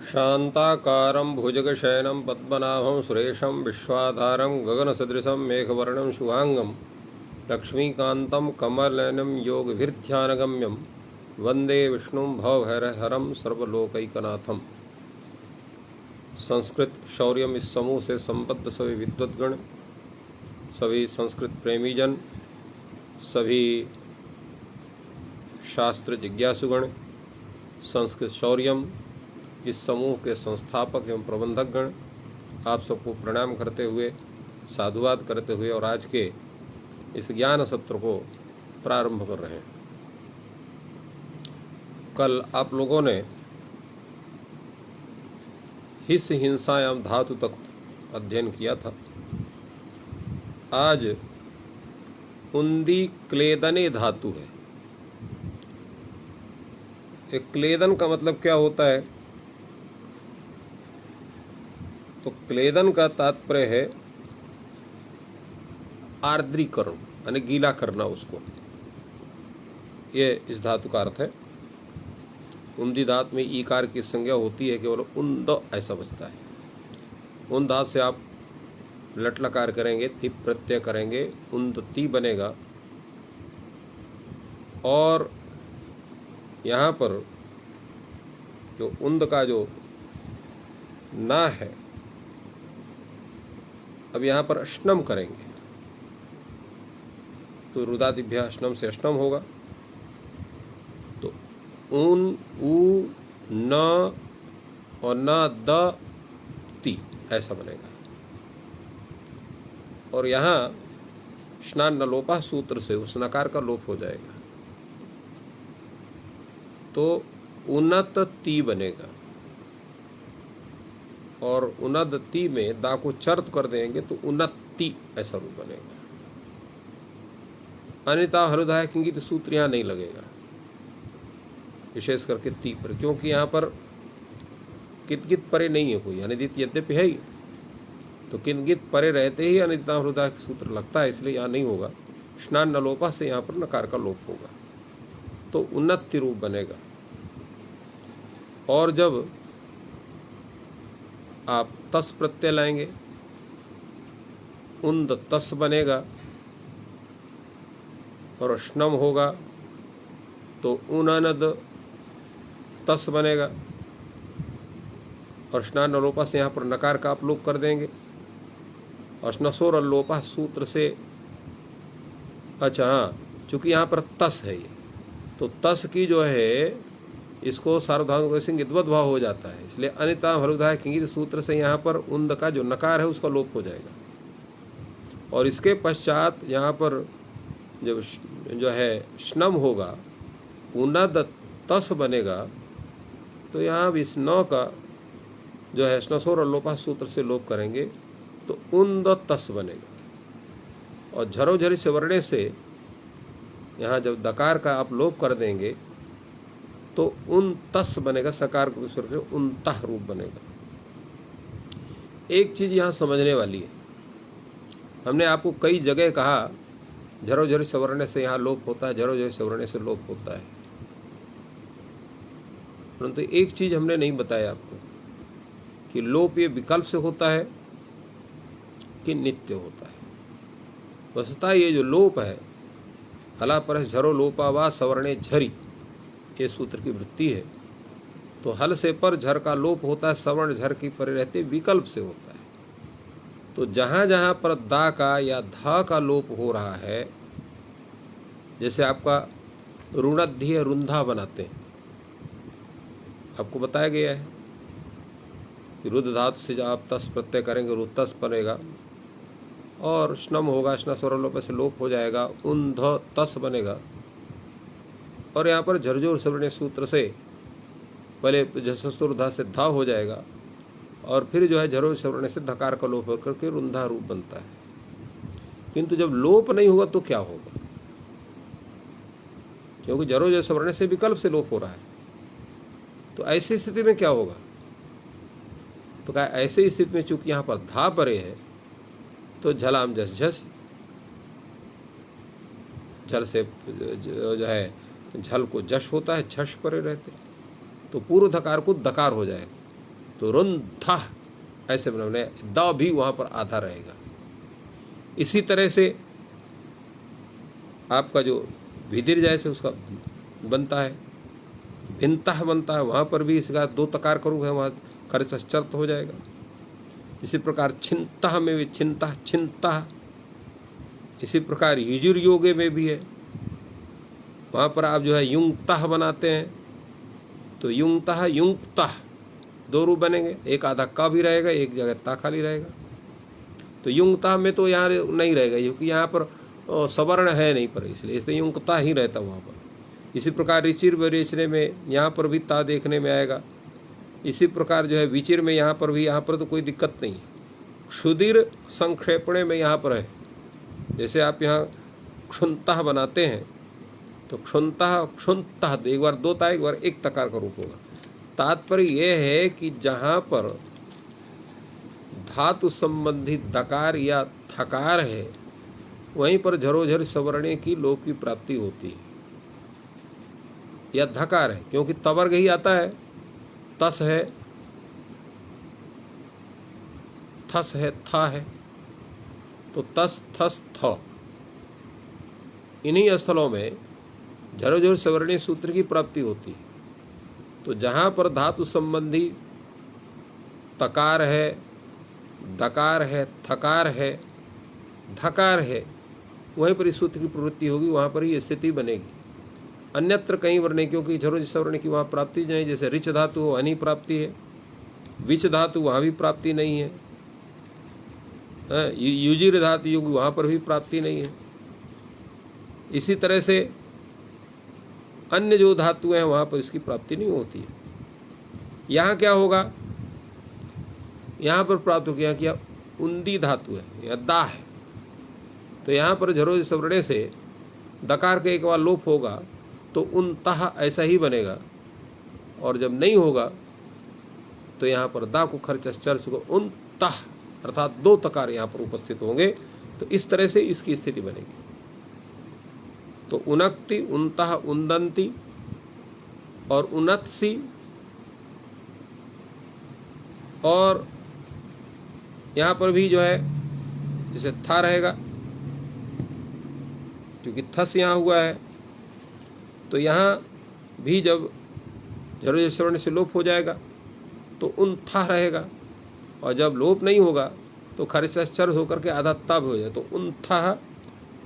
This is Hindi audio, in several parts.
शान्ताकारं भुजगशयनं पद्मनाभं सुरेशं विश्वाधारं गगनसदृशं मेघवर्णं शुभांगं लक्ष्मीकान्तं कमलनयनं योगभिर्ध्यानगम्यं वन्दे विष्णुं भवभयहरं सर्वलोकैकनाथम। संस्कृत शौर्यम इस समूह से संबद्ध सभी विद्वद्गण, सभी संस्कृत प्रेमीजन, सभी शास्त्र जिज्ञासुगण, संस्कृत शौर्यम इस समूह के संस्थापक एवं प्रबंधक गण, आप सबको प्रणाम करते हुए, साधुवाद करते हुए और आज के इस ज्ञान सत्र को प्रारंभ कर रहे हैं। कल आप लोगों ने हिस हिंसायाम धातु तक अध्ययन किया था। आज उन्दी क्लेदने धातु है। एक क्लेदन का मतलब क्या होता है? तो क्लेदन का तात्पर्य है आर्द्रीकरण, यानी गीला करना उसको। ये इस धातु का अर्थ है। उन्दी धातु में ईकार की संज्ञा होती है, केवल उन्द ऐसा बचता है। उन धातु से आप लट लकार करेंगे, तिप प्रत्यय करेंगे, उन्नति बनेगा। और यहाँ पर जो उन्द का जो ना है, अब यहाँ पर अष्टम करेंगे तो रुदादिभ्य अष्टम से अष्टम होगा। तो उन, उ, न और न, द, ति ऐसा बनेगा। और यहाँ स्नान न लोपा सूत्र से उस नकार का लोप हो जाएगा, तो उन्नत ती बनेगा। और उन्नति में दा को चर्त कर देंगे तो उन्नति ऐसा रूप बनेगा। अन्यथा हृदय किंगित सूत्र यहाँ नहीं लगेगा, विशेष करके ती पर, क्योंकि यहाँ पर कितगित परे नहीं है कोई। अनिदित यद्यपि है ही, तो किनगित परे रहते ही अनिदिता हृदय सूत्र लगता है, इसलिए यहाँ नहीं होगा। स्नान न लोपा से यहाँ पर नकार का लोप होगा, तो उन्नति रूप बनेगा। और जब आप तस प्रत्यय लाएंगे, उन्द तस बनेगा और अष्टम होगा, तो उननद तस बनेगा। और स्नान लोपा से यहाँ पर नकार का आप लोप कर देंगे। और स्नसोर लोपा सूत्र से, अच्छा हाँ, चूंकि यहाँ पर तस है ये, तो तस की जो है इसको सार्वधातुक सिंह इद्वत भाव हो जाता है, इसलिए अनिता हरुधाय किंगित सूत्र से यहाँ पर उन्द का जो नकार है उसका लोप हो जाएगा। और इसके पश्चात यहाँ पर जब जो है श्नम होगा, उन्नद तस बनेगा, तो यहाँ भी इस नौ का जो है स्नसोर और लोपा सूत्र से लोप करेंगे तो उन्द तस बनेगा। और झरोझरी से वर्णे से यहाँ जब दकार का आप लोप कर देंगे तो उन तस बनेगा, सकार को करके उनतः रूप बनेगा। एक चीज यहाँ समझने वाली है, हमने आपको कई जगह कहा झरोझरी सवर्णे से यहाँ लोप होता है, झरोझरी सवर्णे से लोप होता है, परंतु एक चीज हमने नहीं बताया आपको कि लोप ये विकल्प से होता है कि नित्य होता है। वस्तुतः ये जो लोप है, हला पर झरो लोपा वा सवर्णे झरी, ये सूत्र की वृत्ति है। तो हल से पर झर का लोप होता है, सवर्ण झर की परे रहते विकल्प से होता है। तो जहाँ जहाँ पर दा का या धा का लोप हो रहा है, जैसे आपका ऋणध्य रुंधा बनाते हैं, आपको बताया गया है कि रुद्ध धातु से जब आप तस प्रत्यय करेंगे रुतस बनेगा, और श्नम होगा, श्न स्वर लोप से लोप हो जाएगा, उन ध तस बनेगा। और यहाँ पर झरझोर सवर्णे सूत्र से पहले झसस्तुर्धा से धा हो जाएगा, और फिर जो है झरोझर सवर्णे से धकार का लोप होकर के रुंधा रूप बनता है। किंतु जब लोप नहीं होगा तो क्या होगा? क्योंकि झरोझर सवर्णे से विकल्प से लोप हो रहा है, तो ऐसी स्थिति में क्या होगा? तो क्या ऐसी स्थिति में चूंकि यहाँ पर धा परे है, तो झलाम झस झस, झल से जो है झल को जश होता है, झश परे रहते, तो पूर्व धकार को दकार हो जाएगा। तो रुंधा ऐसे बनाने, द भी वहाँ पर आधा रहेगा। इसी तरह से आपका जो भिदिर जैसे उसका बनता है, भिन्नता बनता है, वहाँ पर भी इसका 2 तकार करूँ है, वहाँ खरचर्त हो जाएगा। इसी प्रकार छिन्ता में भी छिन्ता छिन्ता, इसी प्रकार युजुर योगे में भी है, वहाँ पर आप जो है युंगता बनाते हैं तो युंगता युंगता 2 रूप बनेंगे, एक आधा का भी रहेगा, एक जगह ता खाली रहेगा। तो युंगता में तो यहाँ नहीं रहेगा क्योंकि यहाँ पर सवर्ण है नहीं पर, इसलिए युंगता ही रहता वहाँ पर। इसी प्रकार ऋचिर विरेचने में यहाँ पर भी ता देखने में आएगा। इसी प्रकार जो है विचिर में यहाँ पर भी, यहाँ पर तो कोई दिक्कत नहीं है। क्षुदिर संक्षेपणे में यहाँ पर है, जैसे आप यहाँ क्षुंता बनाते हैं तो क्षुंता क्षुंता, एक बार 2 ता, एक बार 1 तकार का रूप होगा। तात्पर्य यह है कि जहाँ पर धातु संबंधी दकार या थकार है वहीं पर झरोझर सवर्णे की लोप की प्राप्ति होती है, या धकार है, क्योंकि तवर्ग ही आता है, तस है, थस है, था है, तो तस थस थ, इन्हीं स्थलों में झरोझर सवर्णी सूत्र की प्राप्ति होती है। तो जहाँ पर धातु संबंधी तकार है, दकार है, थकार है, धकार है, वहीं पर इस सूत्र की प्रवृत्ति होगी, वहाँ पर ही स्थिति बनेगी। अन्यत्र कहीं पर नहीं, क्योंकि झरोझर सवर्ण की वहाँ प्राप्ति नहीं। जैसे ऋच धातु हो वहीं प्राप्ति है, विच धातु वहाँ भी प्राप्ति नहीं है, युजिर धातु युग वहाँ पर भी प्राप्ति नहीं है। इसी तरह से अन्य जो धातु हैं वहाँ पर इसकी प्राप्ति नहीं होती है। यहाँ क्या होगा, यहाँ पर प्राप्त हो गया क्या, उन्दी धातु है या दा है, तो यहाँ पर झरोझर सवर्णे से दकार के एक बार लोप होगा तो उनतः ऐसा ही बनेगा, और जब नहीं होगा तो यहाँ पर दा को खर्च चर्च को उनतः अर्थात 2 तकार यहाँ पर उपस्थित होंगे, तो इस तरह से इसकी स्थिति बनेगी। तो उनक्ति, उनतः, उन्दन्ति और उनत्सी, और यहाँ पर भी जो है जैसे था रहेगा, क्योंकि थस यहाँ हुआ है, तो यहाँ भी जब झरोझर सवर्ण से लोप हो जाएगा तो उन था रहेगा, और जब लोप नहीं होगा तो खरिचर होकर के आधा ता भी हो जाए, तो उन था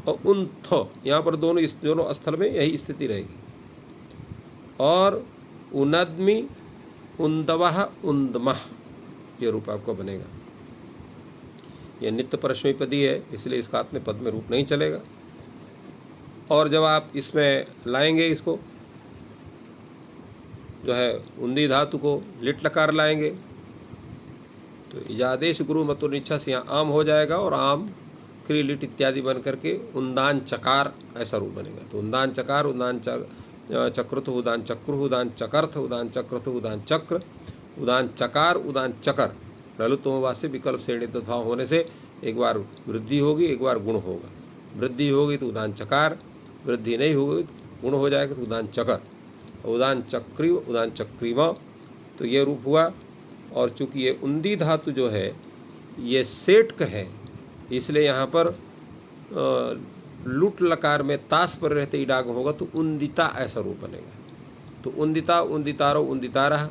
और उन थ, यहाँ पर दोनों स्थल में यही स्थिति रहेगी। और उनदमी, उन्दवह, उन्दमह, ये रूप आपका बनेगा। यह नित्य परस्मैपदी पदी है, इसलिए इसका अपने पद में रूप नहीं चलेगा। और जब आप इसमें लाएंगे, इसको जो है उन्दी धातु को लिट लकार लाएंगे तो इजादेश गुरु मतु निच्छा से यहाँ आम हो जाएगा, और आम क्री लिट इत्यादि बन करके उन्दान चकार ऐसा रूप बनेगा। तो उन्दान चकार, उन्दान चक्रत, उदान चक्र, उदान चकर्थ, उदान चक्रत, उदान चक्र, उदान चकार, उदान चकर। ललितोमवा से विकल्प श्रेणी भाव होने से एक बार वृद्धि होगी, एक बार गुण होगा। वृद्धि होगी तो उदान चकार, वृद्धि नहीं होगी तो गुण हो जाएगा, तो उदान चकर, उदान चक्री, उदान चक्रीमा, तो ये रूप हुआ। और चूंकि ये उन्दी धातु जो है ये सेटक है, इसलिए यहाँ पर लुट लकार में तास पर रहते ही डाग होगा, तो उन्दिता ऐसा रूप बनेगा। तो उन्दिता, उन्दितारो, उन्दितारः,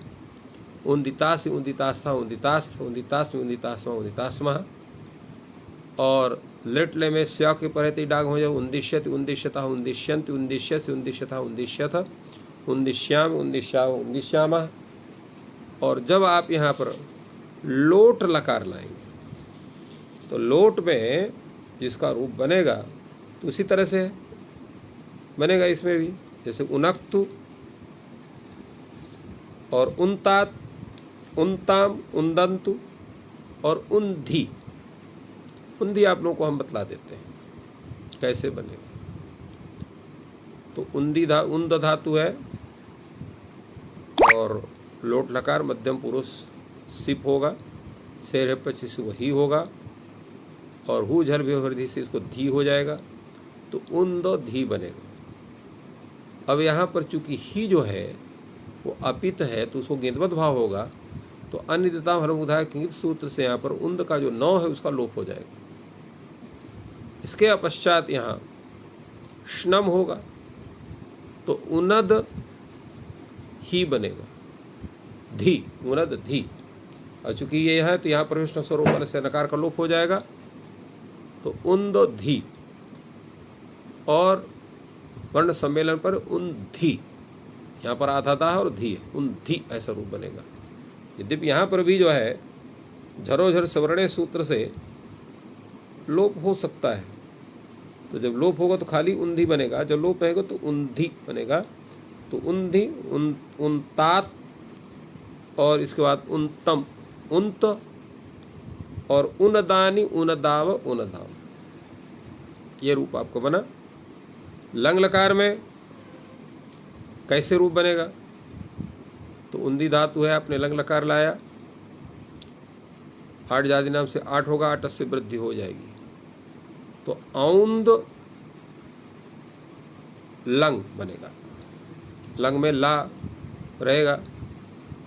उन्दितास, उन्दितास्था, उन्दितास्थ, उन्दितास्म, उन्दितास्मा, उन्दितास्मः। और लिटले में स्या के पर रहते ही डाग हो जाए, उन्दिश्यत, उन्दिश्यता, उन्दिश्यन्ति, उन्दिश्यस्य, उन्दिश्यथा, उन्दिश्यथ, उन्दिश्याम, उन्दिश्या, उन्दिश्यामः। और जब आप यहाँ पर लोट लकार लाएंगे तो लोट में जिसका रूप बनेगा तो उसी तरह से बनेगा इसमें भी, जैसे उनक्तु और उन्तात, उन्ताम, उन्दन्तु और उन्धी। उन्धी आप लोगों को हम बतला देते हैं कैसे बनेगा। तो उन्द धातु है और लोट लकार मध्यम पुरुष सिप होगा, शेर पच्चीस वही होगा, और हु झल भी हृदय से इसको धी हो जाएगा, तो उन दो धी बनेगा। अब यहाँ पर चूंकि ही जो है वो अपित है तो उसको गेंदवत भाव होगा, तो अन्यतता हरमुधाय किंगित सूत्र से यहाँ पर उन्द का जो नौ है उसका लोप हो जाएगा। इसके पश्चात यहाँ श्नम होगा तो उनद ही बनेगा, धी, उनद धी। और चूंकि ये है तो यहाँ पर विष्णु स्वरूप वाले से नकार का लोप हो जाएगा तो उन्द धी, और वर्ण सम्मेलन पर उन्धी, यहाँ पर आधाता है और धी है, उन्धी ऐसा रूप बनेगा। यद्यपि यहाँ पर भी जो है झरोझर सवर्णे सूत्र से लोप हो सकता है, तो जब लोप होगा तो खाली उन्धी बनेगा, जब लोप रहेगा तो उन्धी बनेगा। तो उन्धी, उन्तात, और इसके बाद उन्तम, उन्त, और उनदानी, उनदाव, उनदाव, ये रूप आपको बना। लंग लकार में कैसे रूप बनेगा? तो उन्दी धातु है, आपने लंग लकार लाया, आठ जाति नाम से आठ होगा, आठ से वृद्धि हो जाएगी, तो औंद लंग बनेगा। लंग में ला रहेगा,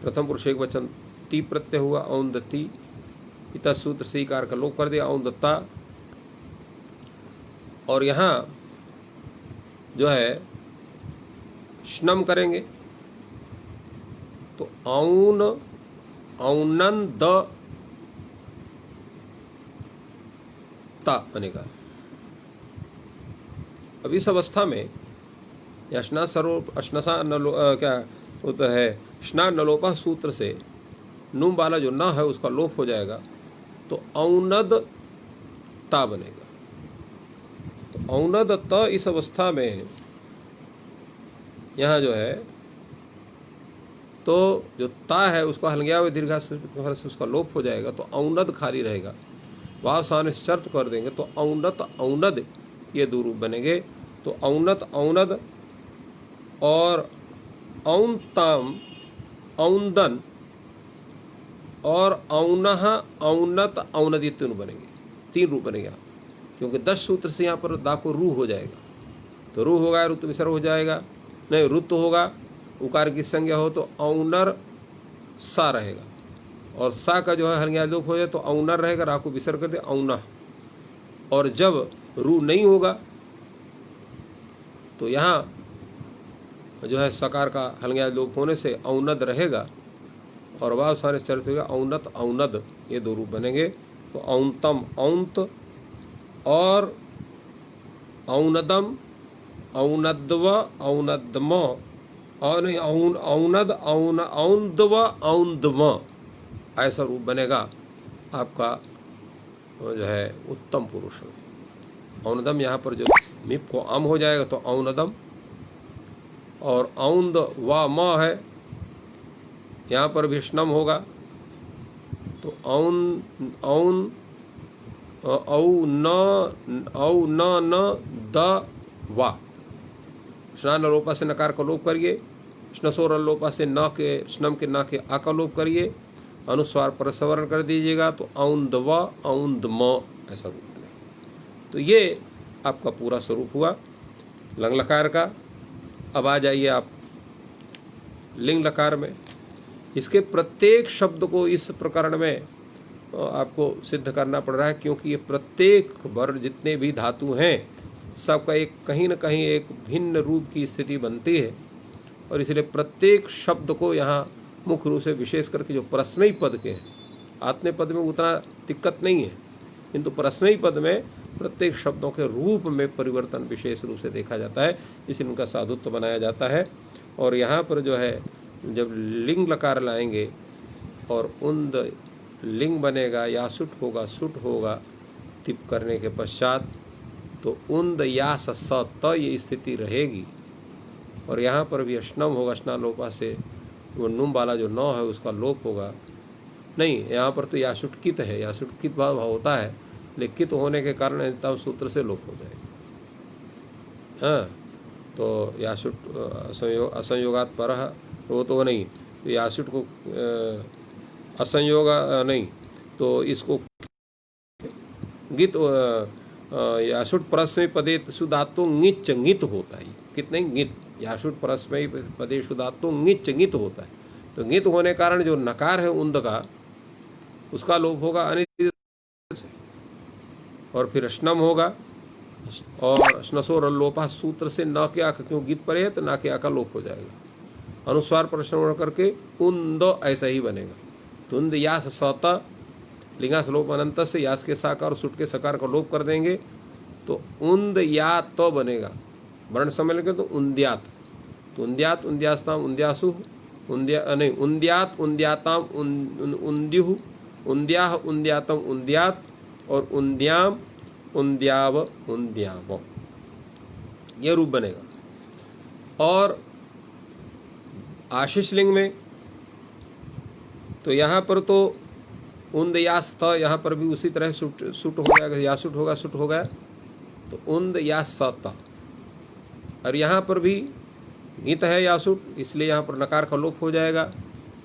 प्रथम पुरुष एक वचन ती प्रत्यय हुआ, औंदती, इतना सूत्र से कार का लोप कर दिया, औंदता। और यहाँ जो है श्नम करेंगे तो औन, औनंद ता बनेगा। अब इस अवस्था में यशना स्वरूप अश्नसा नलो क्या होता है, श्ना नलोपा सूत्र से नुम वाला जो न है उसका लोप हो जाएगा तो औनद ता बनेगा। तो औनद त इस अवस्था में यहाँ जो है तो जो ता है उसका हलंग्या व दीर्घा से उसका लोप हो जाएगा तो औनद खाली रहेगा। वाव सामने शर्त कर देंगे तो औनत औनद ये दो रूप बनेंगे। तो औनत औनद और औनताम औंदन और औनह औनत औनद, ये तीन बनेंगे, तीन रूप बनेंगे। क्योंकि 10 सूत्र से यहाँ पर दा को रू हो जाएगा, तो रू होगा रुत विसर्ग हो जाएगा, नहीं रुत होगा, उकार की संज्ञा हो तो औनर सा रहेगा, और सा का जो है हलंग्या लोप हो जाए तो औनर रहेगा, रा को विसर्ग कर दे औना। और जब रू नहीं होगा तो यहाँ जो है सकार का हलंग्या लोप होने से औनद रहेगा, और वाव सारे चरित होगा औनत औनद, ये दो रूप बनेंगे। तो औनतम औंत और औनदम औनद्व औनदम, और नहीं औन औनद औन औंदव औंदम, ऐसा रूप बनेगा आपका जो है उत्तम पुरुष। औनदम यहाँ पर जो मिप को अम हो जाएगा तो औनदम, और औंद व म है यहाँ पर भी श्नम होगा तो औन औन औ न द वा, स्नान लोपा से नकार का लोप करिए, स्नसोर लोपा से न के स्नम के न के आ का लोप करिए, अनुस्वार पर सवर्ण कर दीजिएगा तो औंद व औंद म ऐसा रूप बनेगा। तो ये आपका पूरा स्वरूप हुआ लंग लकार का। अब आ जाइए आप लिंग लकार में। इसके प्रत्येक शब्द को इस प्रकरण में आपको सिद्ध करना पड़ रहा है, क्योंकि ये प्रत्येक वर्ण जितने भी धातु हैं सबका एक कहीं न कहीं एक भिन्न रूप की स्थिति बनती है, और इसलिए प्रत्येक शब्द को यहाँ मुख्य रूप से विशेष करके जो परस्मयी पद के हैं, आत्मनेय पद में उतना दिक्कत नहीं है, किंतु परस्मयी पद में प्रत्येक शब्दों के रूप में परिवर्तन विशेष रूप से देखा जाता है, इसलिए उनका साधुत्व बनाया जाता है। और यहाँ पर जो है जब लिंग लकार लाएंगे और उन्द लिंग बनेगा, या सुट होगा, सुट होगा टिप करने के पश्चात, तो उन्द या स त ये स्थिति रहेगी। और यहाँ पर भी अश्नम होगा, स्ना लोपा से वो नुम वाला जो नौ है उसका लोप होगा। नहीं, यहाँ पर तो यासुटकित है, यासुटकित भाव होता है, लेकिन कित होने के कारण तब सूत्र से लोप हो जाएगा। हाँ, तो यासुट असंयोगात पर वो तो नहीं, तो यासुट को असंयोग नहीं, तो इसको गित यासुट परस्मय पदे सुधातु ङिच ङित होता है, कितने ङित, यासुट परस्मय पदे सुधातु ङिच ङित होता है, तो ङित होने के कारण जो नकार है उन्द का, उसका लोप होगा अनित से, और फिर स्नम होगा, और स्नसोर लोपा सूत्र से न के आक, क्यों गीत पर है तो ना के आ का लोप हो जाएगा। अनुस्वार पर श्रवण करके उन्द ऐसा ही बनेगा। तो उन्द यास सत, लिंगास लोप अनंत से यास के साकार और सुट के सकार का लोप कर देंगे तो उन्द या तो बनेगा। वर्ण सम्मेलन के तो उन्द्यात, तो उन्द्यात उन्द्यास्ताम उन्द्यासु, उन्द्या नहीं उन्द्यात उन्द्याताम उन्द्युः, उन्द्याह उन्द्यातम उन्द्यात, और उन्द्याम उन्द्याव उन्द्याव, ये रूप बनेगा। और आशीष लिंग में तो यहाँ पर तो उन्द यास त, यहाँ पर भी उसी तरह सुट हो जाएगा, या सुट होगा, सुट हो गया तो उन्द यास त। और यहाँ पर भी गीत है या सुट, इसलिए यहाँ पर नकार का लोप हो जाएगा।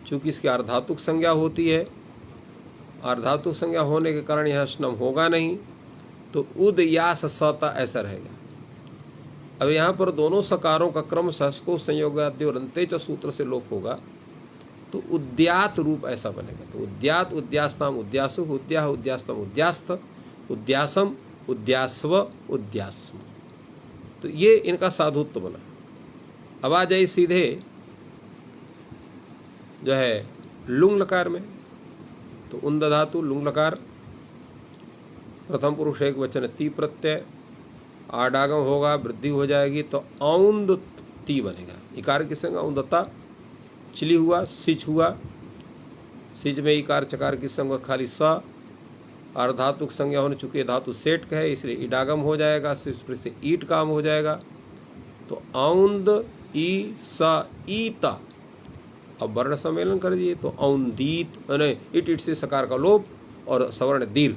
चूँकि इसकी अर्धातुक संज्ञा होती है, अर्धातुक संज्ञा होने के कारण यहाँ स्नम होगा नहीं, तो उद यास सता ऐसा रहेगा। अब यहाँ पर दोनों सकारों का क्रम सस्को संयोगाद्य और अंतेच सूत्र से लोप होगा, तो उद्यात रूप ऐसा बनेगा। तो उद्यात उद्यास्ताम उद्यासु, उद्याह उद्यास्तम उद्यास्त, उद्यासम उद्यास्व उद्यास्म। तो ये इनका साधुत्व बना। अब आ जाए सीधे जो है लुंग लकार में, तो उन्द धातु लुंग लकार, प्रथम पुरुष एक वचन ती प्रत्यय, आडागम होगा, वृद्धि हो जाएगी तो औंद ती बनेगा। इकार के संग औंदता, चिली हुआ, सिच हुआ, सिच में इकार चकार की संग खाली स, अर्धातुक संज्ञा होने चुके धातु सेठ का है इसलिए इडागम हो जाएगा, से ईट काम हो जाएगा। तो औंद ई स ईता, अब वर्ण सम्मेलन कर दिए तो औंदीत, नहीं इट से सकार का लोप और सवर्ण दीर्घ,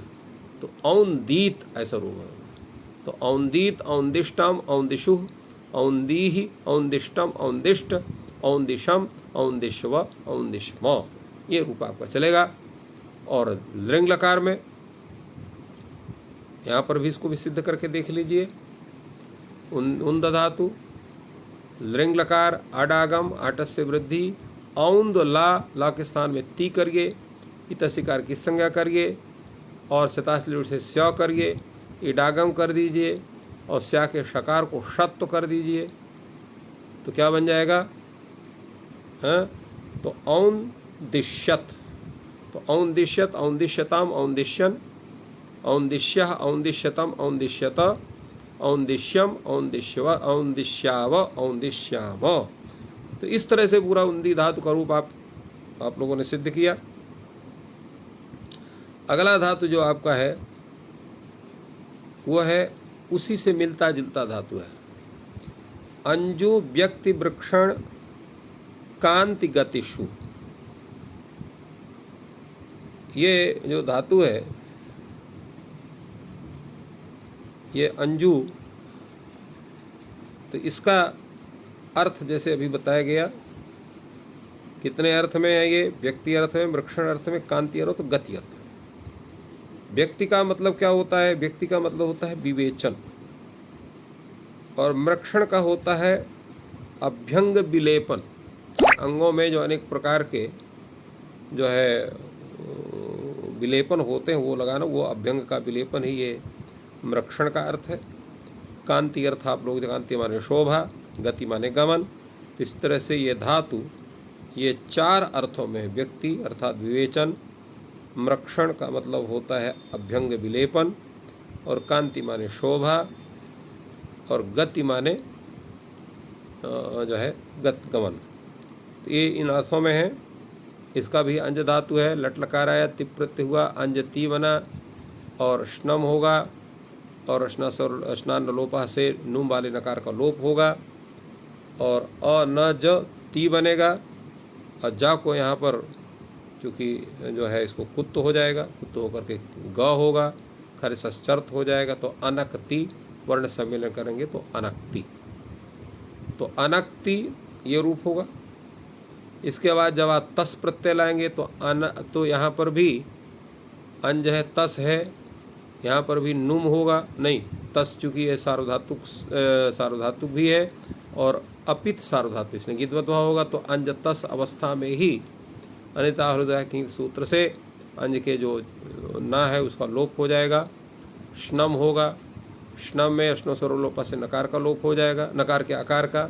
तो औंदीत ऐसा रूप है। तो औंदीत औंदिष्टम औंदिशु, औंदीहि औंदिष्टम औंदिष्ट, औंदिशम औंदिश्व औंदिश्म, ये रूप आपका चलेगा। और लिंग लकार में यहाँ पर भी इसको भी सिद्ध करके देख लीजिए। उन्द धातु लिंग लकार अडागम, आटस से वृद्धि, औंद ला के स्थान में ती करिए, इतसिकार की संज्ञा करिए और शताश्लीट से स्या करिए, इडागम कर दीजिए और स्या के शकार को शत्व कर दीजिए, तो क्या बन जाएगा? हाँ, तो औंदिश्यत, तो औंदिश्यत औंदिश्यताम औंदिश्यन, औंदिश्य औंदिश्यतम औंदिश्यत, औंदिश्यम औंदिश्यव औंदिश्याव औंदिश्याम। तो इस तरह से पूरा उन्दी धातु का रूप आप लोगों ने सिद्ध किया। अगला धातु जो आपका है वो है उसी से मिलता जुलता धातु है, अंजु व्यक्ति वृक्षण कांति गतिषु। ये जो धातु है ये अंजु, तो इसका अर्थ जैसे अभी बताया गया, कितने अर्थ में है ये? व्यक्ति अर्थ में, वृक्षण अर्थ में, कांति अर्थ तो गति अर्थ में। व्यक्ति का मतलब क्या होता है? व्यक्ति का मतलब होता है विवेचन, और मृक्षण का होता है अभ्यंग विलेपन। अंगों में जो अनेक प्रकार के जो है विलेपन होते हैं वो लगाना, वो अभ्यंग का विलेपन ही ये मृक्षण का अर्थ है। कांति अर्थ आप लोग जानते, माने शोभा, गति माने गमन। तो इस तरह से ये धातु ये चार अर्थों में, व्यक्ति अर्थात विवेचन, मृक्षण का मतलब होता है अभ्यंग विलेपन, और कांति माने शोभा, और गति माने जो है गमन। तो ये इन अर्थों में है। इसका भी अंज धातु है, लट लकार आया, तिप प्रत्यय हुआ, अंज ती बना और स्नम होगा, और स्नान लोपा से नूम वाले नकार का लोप होगा, और अ न ज ती बनेगा, और जा को यहाँ पर चूँकि जो है इसको कुत्त हो जाएगा, कुत्त होकर के ग होगा, खरे सश्चर्त हो जाएगा, तो अनक्ति वर्ण सम्मेलन करेंगे तो अनक्ति, तो अनक्ति ये रूप होगा। इसके बाद जब आप तस प्रत्यय लाएंगे तो यहाँ पर भी अंज है, तस है, यहाँ पर भी नुम होगा, नहीं तस चूँकि ये सार्वधातुक भी है, और अपित सार्वधातु, इसलिए गीतवत भाव होगा तो अंज तस अवस्था में ही अनिता हृदय की सूत्र से अंज के जो ना है उसका लोप हो जाएगा। श्नम होगा, श्नम में अश्नो स्वर लोपा से नकार का लोप हो जाएगा, नकार के आकार का,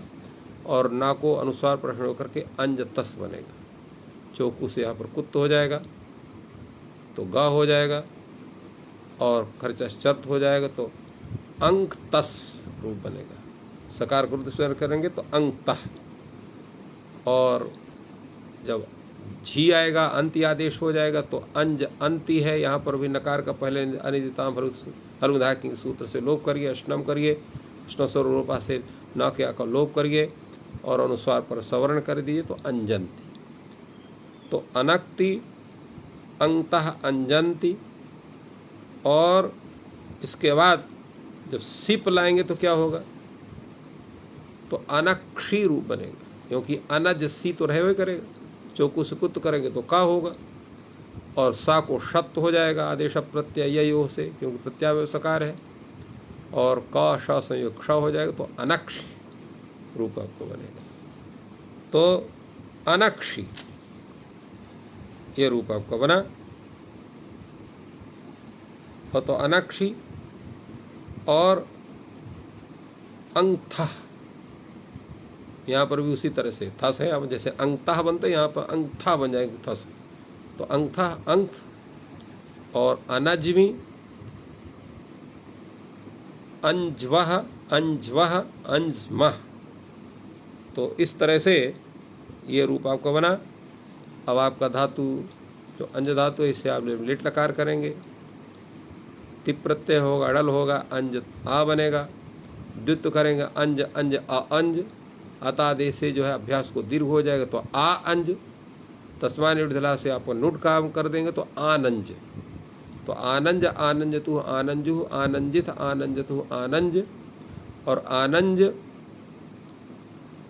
और ना को अनुस्वार प्रश्न होकर के अंज तस बनेगा। चौकू से यहाँ पर कुत्त हो जाएगा तो ग हो जाएगा, और खर्चश्चर्त हो जाएगा तो अंक तस रूप बनेगा। सकार को उच्चारण करेंगे तो अंकतः, और जब झी आएगा अंति आदेश हो जाएगा तो अंज अंति है। यहाँ पर भी नकार का पहले अनिदिताम हलुधा के सूत्र से लोप करिए, अष्टम करिए, अष्टम स्वर रूपा से न के का लोप करिए और अनुस्वार पर सवर्ण कर दीजिए तो अंजंती। तो अनक्ति, अंतः, अंजंती, और इसके बाद जब सिप लाएंगे तो क्या होगा, तो अनक्षी रूप बनेगा, क्योंकि अनज सी तो रहवे करेगा, चौकू से कुत्त करेंगे तो का होगा, और सा को शत हो जाएगा आदेश प्रत्यय यो से, क्योंकि प्रत्यावय सकार है, और का श संयोग क्ष हो जाएगा तो अनक्षी रूप आपको बनेगा। तो अनक्षी ये रूप आपका बना। और तो अनक्षी और अंगथा, यहाँ पर भी उसी तरह से थस है। अब जैसे अंगता बनते यहाँ पर अंगथा बन जाएगा थस, तो अंगथा अंक, और अनजमी, अंजवह, अंजवह, अंजमह, तो इस तरह से ये रूप आपका बना। अब आपका धातु जो अंज धातु है इससे आप लिट लकार करेंगे, तिप प्रत्यय होगा, अड़ल होगा, अंज आ बनेगा, द्वित्व करेंगे अंज अंज आ अंज, अतादेश से जो है अभ्यास को दीर्घ हो जाएगा तो आ अंज, तस्मा निर्धला से आपको नुट काम कर देंगे तो आनंज, तो आनंज आनंज तु आनंजु, आनंजित आनंज तु आनंज, और आनंज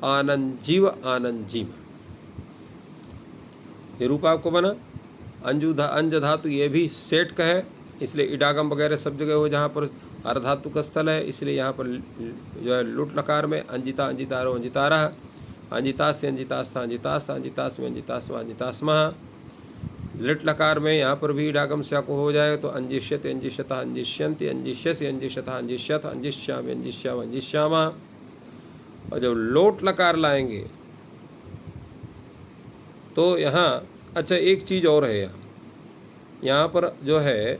आनंजीव आनंजीव, ये रूप आपको बना। अंज धातु ये भी सेट का है, इसलिए इडागम वगैरह सब जगह हो जहाँ पर अर्धातु का स्थल है, इसलिए यहाँ पर जो है लुट लकार में अंजिता अंजितारो अंजितारा, अंजिता से अंजितास्था अंजितास, अंजितास में अंजितास्मा अंजितास्मा। लिट लकार में यहाँ पर भी इडागम से को हो जाएगा तो अंजिष्यत अंजिष्यता अंजिष्यंति, अंजिष्यसि अंजिष्यता अंजिष्यत, अंजिष्यामि अंजिष्याम अंजिष्यामा। और जब लोट लकार लाएंगे तो यहाँ अच्छा एक चीज़ और है, यहाँ पर जो है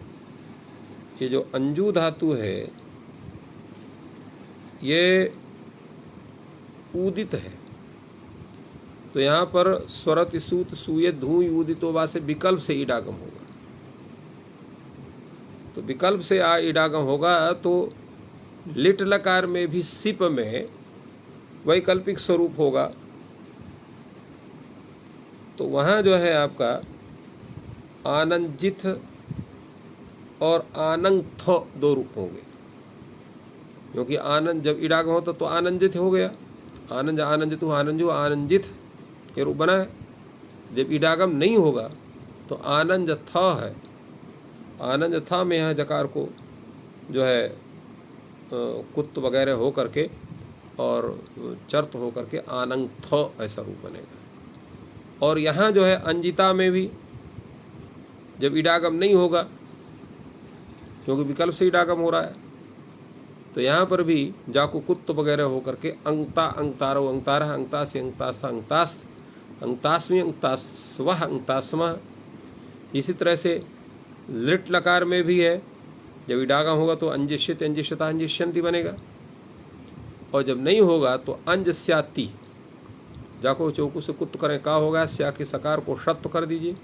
ये जो अंजू धातु है ये उदित है, तो यहाँ पर स्वरत सूत सूय धूय उदितो वा से विकल्प से इडागम होगा, तो विकल्प से आ इडागम होगा तो लिट लकार में भी सिप में वैकल्पिक स्वरूप होगा, तो वहाँ जो है आपका आनंजित और आनंथ दो रूप होंगे, क्योंकि आनंद जब इडागम होता तो आनंदित हो गया, आनंद आनंदित आनंजो आनंदित ये रूप बना है। जब इडागम नहीं होगा तो आनंद थ है, आनंद था में यहाँ जकार को जो है कुत्त वगैरह हो करके और चर्त हो करके आनंद थ ऐसा रूप बनेगा। और यहाँ जो है अंजिता में भी जब इडागम नहीं होगा, क्योंकि विकल्प से इडागम हो रहा है, तो यहाँ पर भी जाको कुत्त वगैरह हो करके अंगता अंगतारो अंगतारा, अंगता से अंगतास्था अंगतास्त, अंगतास्मी अंगतास्वह अंगतास्मा। इसी तरह से लिट लकार में भी है, जब इडागम होगा तो अंजिष्यत अंजिष्यता अंजिष्यंति बनेगा, और जब नहीं होगा तो अंजस्याति, जाको चौकू से कुत्त करें का हो गया, स्या के सकार को शत कर दीजिए,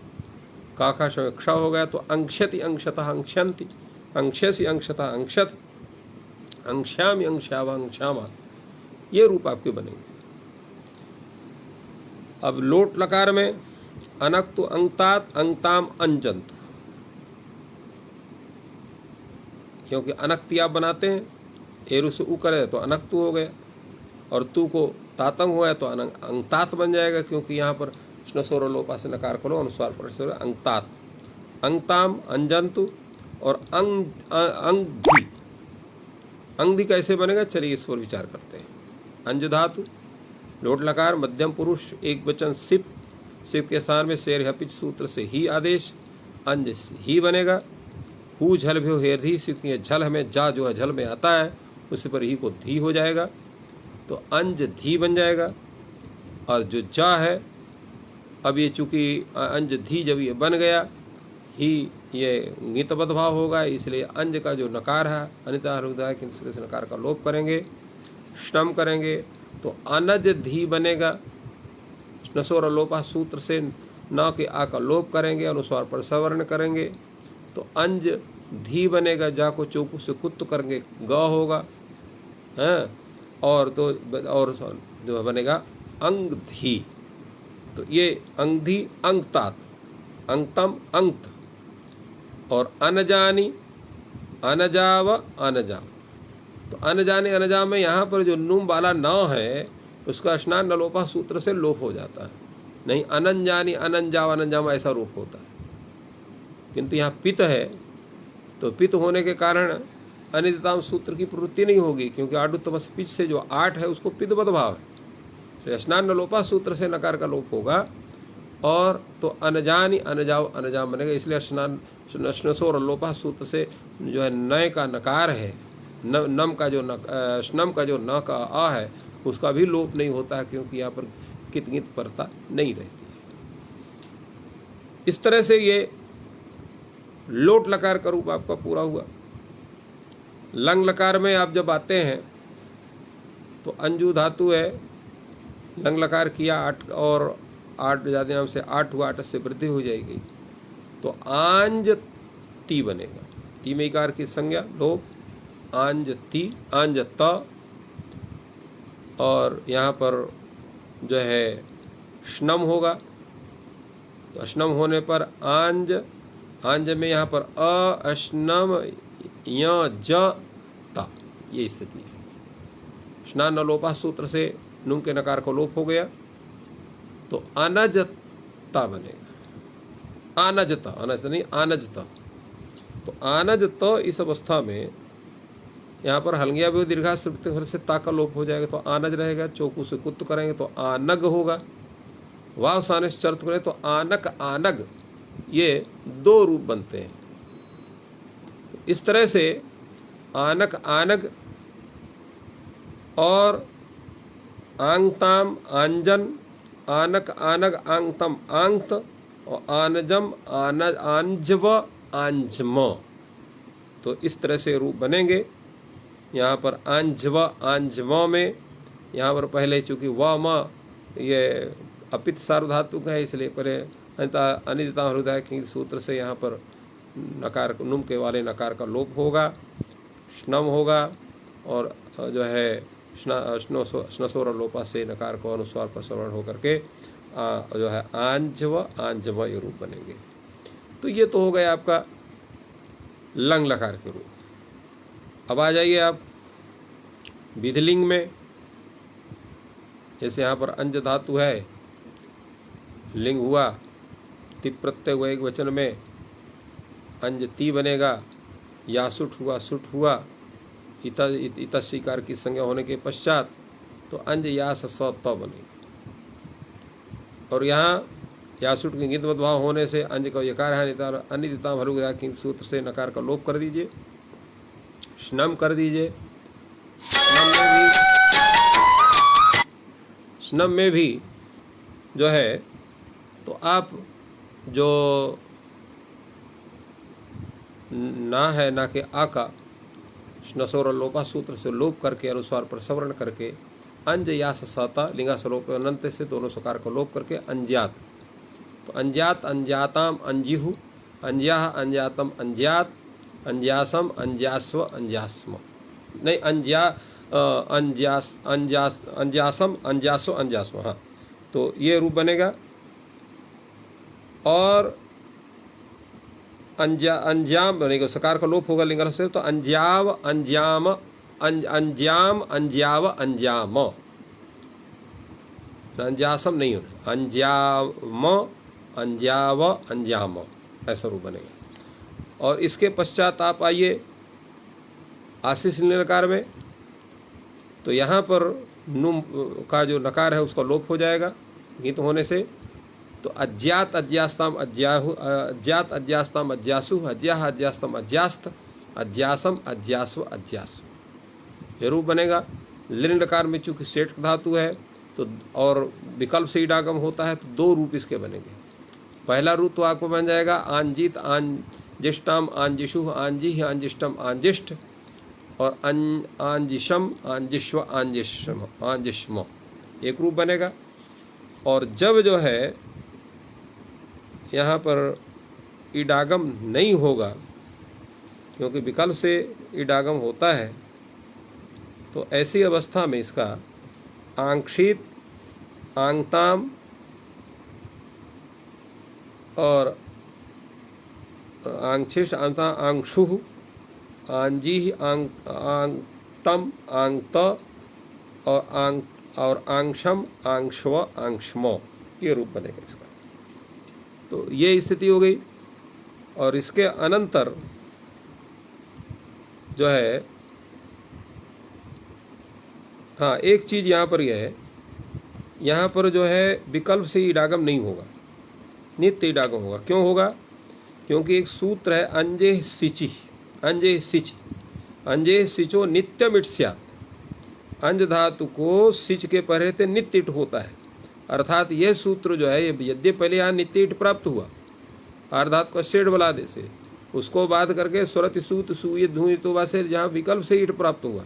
का खा क्ष हो गया तो अंक्षति अंक्षतः अंक्षंति, अंक्षसी अंक्षतः अंक्षत, अंक्ष्यामि अंक्ष्यावा अंक्ष्यामा, ये रूप आपके बनेंगे। अब लोट लकार में अनक्तु अंगतात अंगताम अंजंतु, क्योंकि अनक्ति आप बनाते हैं, एरु से उ करे तो अनक्तु हो गया, और तू को तातंग हुआ है तो अंगतात बन जाएगा, क्योंकि यहाँ पर स्नसोर लोपा से नकार करो अनुस्वार पर अंगतात, अंगताम अंजंतु। और अंगधि, अंगधि कैसे बनेगा चलिए इस पर विचार करते हैं। अंज धातु लोट लकार मध्यम पुरुष एक वचन सिप, सिप के स्थान में शेर हपिच सूत्र से ही आदेश, अंज ही बनेगा। हु झल भ्यो हेरधी, क्योंकि झल हमें जा जो है झल में आता है उसी पर ही को धी हो जाएगा, तो अंज धी बन जाएगा। और जो जा है अब ये चूँकि अंज धी जब ये बन गया ही ये गीतबद्ध भाव होगा, इसलिए अंज का जो नकार है अनिता हृदय के से नकार का लोप करेंगे, श्नम करेंगे तो अनज धी बनेगा। नसोर लोपा सूत्र से न के आ का लोप करेंगे, अनुस्वार पर सवर्ण करेंगे तो अंज धी बनेगा। जा को चौकू से कुत्त करेंगे ग होगा, हैं, और तो और जो बनेगा अंग धी। तो ये अंगधी अंगतात, अंगतम अंगत, और अनजानी अनजाव अनजाव। तो अनजाने अनजाव में यहाँ पर जो नुम वाला न है उसका स्नान नलोपा सूत्र से लोप हो जाता है, नहीं अनंजानी अनंजाव अनंजाव ऐसा रूप होता है। किंतु यहाँ पित है तो पित होने के कारण अनिदिताम सूत्र की प्रवृत्ति नहीं होगी, क्योंकि आडुतमस पिच से जो 8 है उसको पितबद्ध भाव है, तो स्नान नलोपा सूत्र से नकार का लोप होगा। और तो अनजानी अनजाव अनजाम बनेगा, इसलिए स्नान स्नसोर लोपा सूत्र से जो है नय का नकार है, नम का जो स्नम का जो न का आ है उसका भी लोप नहीं होता है, क्योंकि यहाँ पर कित गित परता नहीं रहती है। इस तरह से ये लोट लकार का रूप आपका पूरा हुआ। लंग लकार में आप जब आते हैं तो अंजू धातु है, लंग लकार किया 8 और 8 जाति नाम से 8 हुआ, 8 से वृद्धि हो जाएगी तो आंज ती बनेगा। ती में इकार की संज्ञा लोप, आंज ती आंज त, और यहाँ पर जो है श्नम होगा, तो श्नम होने पर आंज, आंज में यहाँ पर अश्नम य ज ता, ये स्थिति है। स्नान न लोपा सूत्र से नुम के नकार को लोप हो गया तो अनजता बनेगा, आनजता, अनज नहीं आनजता। तो आनजता इस अवस्था में यहाँ पर हलंगिया भी दीर्घा से ता का लोप हो जाएगा तो आनज रहेगा। चौकू से कुत्त करेंगे तो आनग होगा। वाव साने से चर्त करें तो आनक आनग, ये 2 रूप बनते हैं। तो इस तरह से आनक आनग और आंगताम आंजन, आनक आनग आंगतम आंगत, और आनजम आनज आंजव आंजम, तो इस तरह से रूप बनेंगे। यहाँ पर आंजव आंजव में यहाँ पर पहले चूँकि व म ये अपित सार्वधातुक है, इसलिए पहले अनिदिता हृदय के सूत्र से यहाँ पर नकार नुम के वाले नकार का लोप होगा, श्नम होगा, और जो है स्नसोर लोपा से नकार को अनुस्वार पर श्रवण होकर के जो है आंजव आंजव ये रूप बनेंगे। तो ये तो हो गया आपका लंग लकार के रूप। अब आ जाइए आप विधिलिंग में। जैसे यहाँ पर अंज धातु है, लिंग हुआ, तिप प्रत्यय हुआ एक वचन में, अंज ती बनेगा, या सुठ हुआ, सुठ हुआ, इत शिकार की संज्ञा होने के पश्चात तो अंज या स त बनेगा। और यहाँ यासुट के गिंत भाव होने से अंज का यकार है, अनिदिता भरुगा की सूत्र से नकार का लोप कर दीजिए, स्नम कर दीजिए। स्नम में भी जो है तो आप जो ना है ना के आ का स्नसोर लोपा सूत्र से लोप करके अनुस्वार पर सवर्ण करके अंज या सता लिंगा सलोप अनंत से दोनों सकार को लोप करके अंज्यात। तो अंज्यात अंज्याताम अंजिहु, अंज्याह अंज्यातम अंज्यात, अंज्यासम अंज्यास्व अंज्यास्म, नहीं अंज्या अंज्यास अंज्यास अंज्यासम अंज्यास्व अंज्यास्म, हाँ, तो ये रूप बनेगा। और अंजाम बनेगा, सकार का लोप होगा लिंग से, तो अंज्याव अंज्याम अंज्याम अंज्याव अंज्याम, अंज्यासम नहीं होना, अंज्याम अंज्याव अंज्याम, ऐसा रूप बनेगा। और इसके पश्चात आप आइए आशीष लकार में। तो यहाँ पर नुम का जो नकार है उसका लोप हो जाएगा गित होने से। तो अज्ञात अज्ञास्ताम अज्याहु, अज्ञात अज्ञास्ताम अज्यासु, अज्याह अज्यास्तम अज्यास्त, अज्यासम अज्यास्व अज्यासु, ये रूप बनेगा। लिंग लकार में चूंकि सेठ धातु है तो और विकल्प से इडागम होता है तो दो रूप इसके बनेंगे। पहला रूप तो आपको बन जाएगा आंजित आंजिष्टाम आंजिशु, आंजी आंजिष्टम आंजिष्ट, और आंजिशम आंजिश्व आंजिष्म आंजिष्म, एक रूप बनेगा। और जब जो है यहाँ पर इडागम नहीं होगा, क्योंकि विकल्प से इडागम होता है, तो ऐसी अवस्था में इसका आंक्षित आंगताम और आंक्षिश आंगता आंक्षु, आंजी आंगतम आंगत और आंक्षम आंक्षव आंक्षमो, ये रूप बनेगा इसका। तो ये स्थिति हो गई। और इसके अनंतर जो है, हाँ एक चीज़ यहाँ पर यह है, यहाँ पर जो है विकल्प से इडागम नहीं होगा, नित्य इडागम होगा। क्यों होगा? क्योंकि एक सूत्र है अंजे सिचि, अंजे सिचि, अंजे सिचो नित्यम इट स्यात्। अंज धातु को सिच के पहले से नित्य इट होता है, अर्थात यह सूत्र जो है, ये यद्य पहले यहाँ नित्य इट प्राप्त हुआ अर्धात को शेड बला दे से, उसको बात करके स्वरत सूत सुय धुई तो से जहाँ विकल्प से इट प्राप्त हुआ,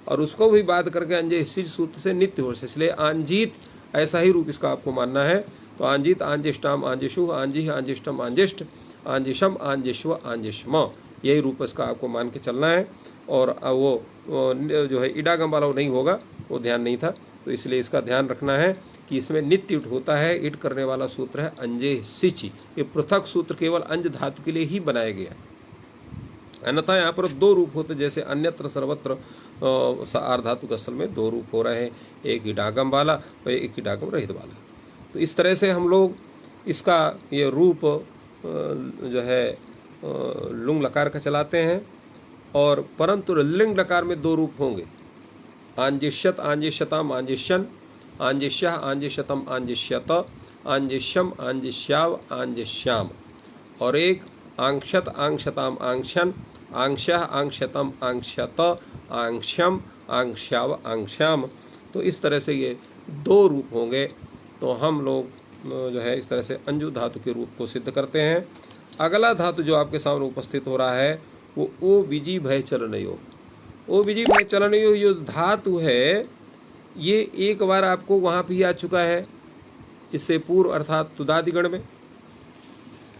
और उसको भी बात करके अंजे सिच सूत्र से नित्य हो, इसलिए आंजित ऐसा ही रूप इसका आपको मानना है। तो आंजित आंजिष्टाम आंजिशु, आंजी आंजिष्टम आंजिष्ट, आंजिशम आंजिश्व आंजिष्म, यही रूप इसका आपको मान के चलना है। और वो जो है इडागम वाला वो नहीं होगा, वो ध्यान नहीं था, तो इसलिए इसका ध्यान रखना है कि इसमें नित्य इट होता है। इट करने वाला सूत्र है अंजे सिचि, ये पृथक सूत्र केवल अंज धातु के लिए ही बनाया गया। अन्यथा यहाँ पर दो रूप होते, जैसे अन्यत्र सर्वत्र आर्धातु के स्थल में दो रूप हो रहे हैं, एक इडागम वाला और एक इडागम रहित वाला। तो इस तरह से हम लोग इसका ये रूप जो है लुंग लकार का चलाते हैं। और परंतु लिंग लकार में दो रूप होंगे, आंजिष्यत आंजिष्यताम आंजिष्यन, आंजिष्य आंजिष्यतम आंजिष्यत, आंजिष्यम आंजिष्याव आंजिष्याम, और एक आंक्षत आंक्षताम आंक्षन, आंक्ष्य आंक्षतम आंक्षत, आंक्ष्यम आंक्ष्याव आंक्ष्याम। तो इस तरह से ये दो रूप होंगे। तो हम लोग जो है इस तरह से अंजु धातु के रूप को सिद्ध करते हैं। अगला धातु जो आपके सामने उपस्थित हो रहा है वो ओ बीजी भय चलनयोग। ओ बीजी भय चलनयोग जो धातु है, ये एक बार आपको वहाँ भी आ चुका है इससे पूर्व, अर्थात तुदादिगण में,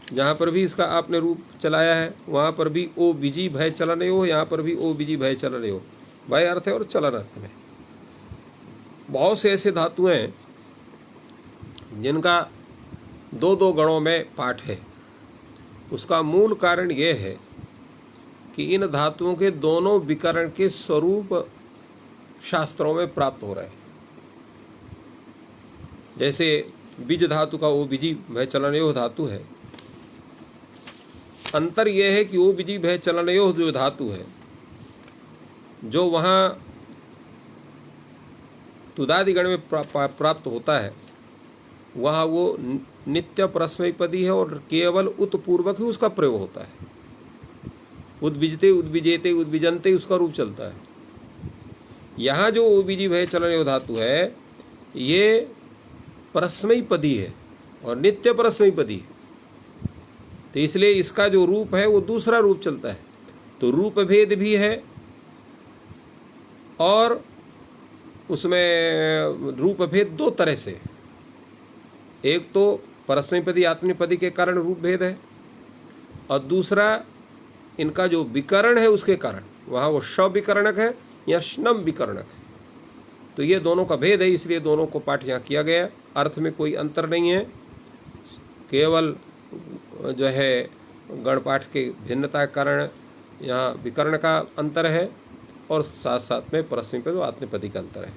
जहाँ पर भी इसका आपने रूप चलाया है वहाँ पर भी ओ बीजी भय चलनयोग, यहाँ पर भी ओ बीजी भय चलनयोग, भय अर्थ है और चलन अर्थ में। बहुत से ऐसे धातु हैं जिनका दो दो गणों में पाठ है। उसका मूल कारण यह है कि इन धातुओं के दोनों विकरण के स्वरूप शास्त्रों में प्राप्त हो रहे हैं। जैसे बीज धातु का ओ बीजी भय चलनयोग धातु है, अंतर यह है कि ओ बीजी भय चलनयोग जो धातु है, जो वहाँ तुदादिगण में प्राप्त होता है, वहाँ वो नित्य परस्मैपदी है और केवल उत्पूर्वक ही उसका प्रयोग होता है। उद्विजते उद्विजेते उद्विजंते उसका रूप चलता है। यहाँ जो ओबीजी भय चलनयोग धातु है, ये परस्मैपदी है और नित्य परस्मैपदी है, तो इसलिए इसका जो रूप है वो दूसरा रूप चलता है। तो रूप भेद भी है और उसमें रूप भेद दो तरह से, एक तो परस्मैपदी आत्मनेपदी के कारण रूप भेद है, और दूसरा इनका जो विकरण है उसके कारण, वहाँ वो श विकरणक है या श्नम विकरणक है। तो ये दोनों का भेद है, इसलिए दोनों को पाठ यहाँ किया गया। अर्थ में कोई अंतर नहीं है, केवल जो है गणपाठ के भिन्नता के कारण यहाँ विकर्ण का अंतर है और साथ साथ में परस्मैपदी और आत्मनेपदी का अंतर है।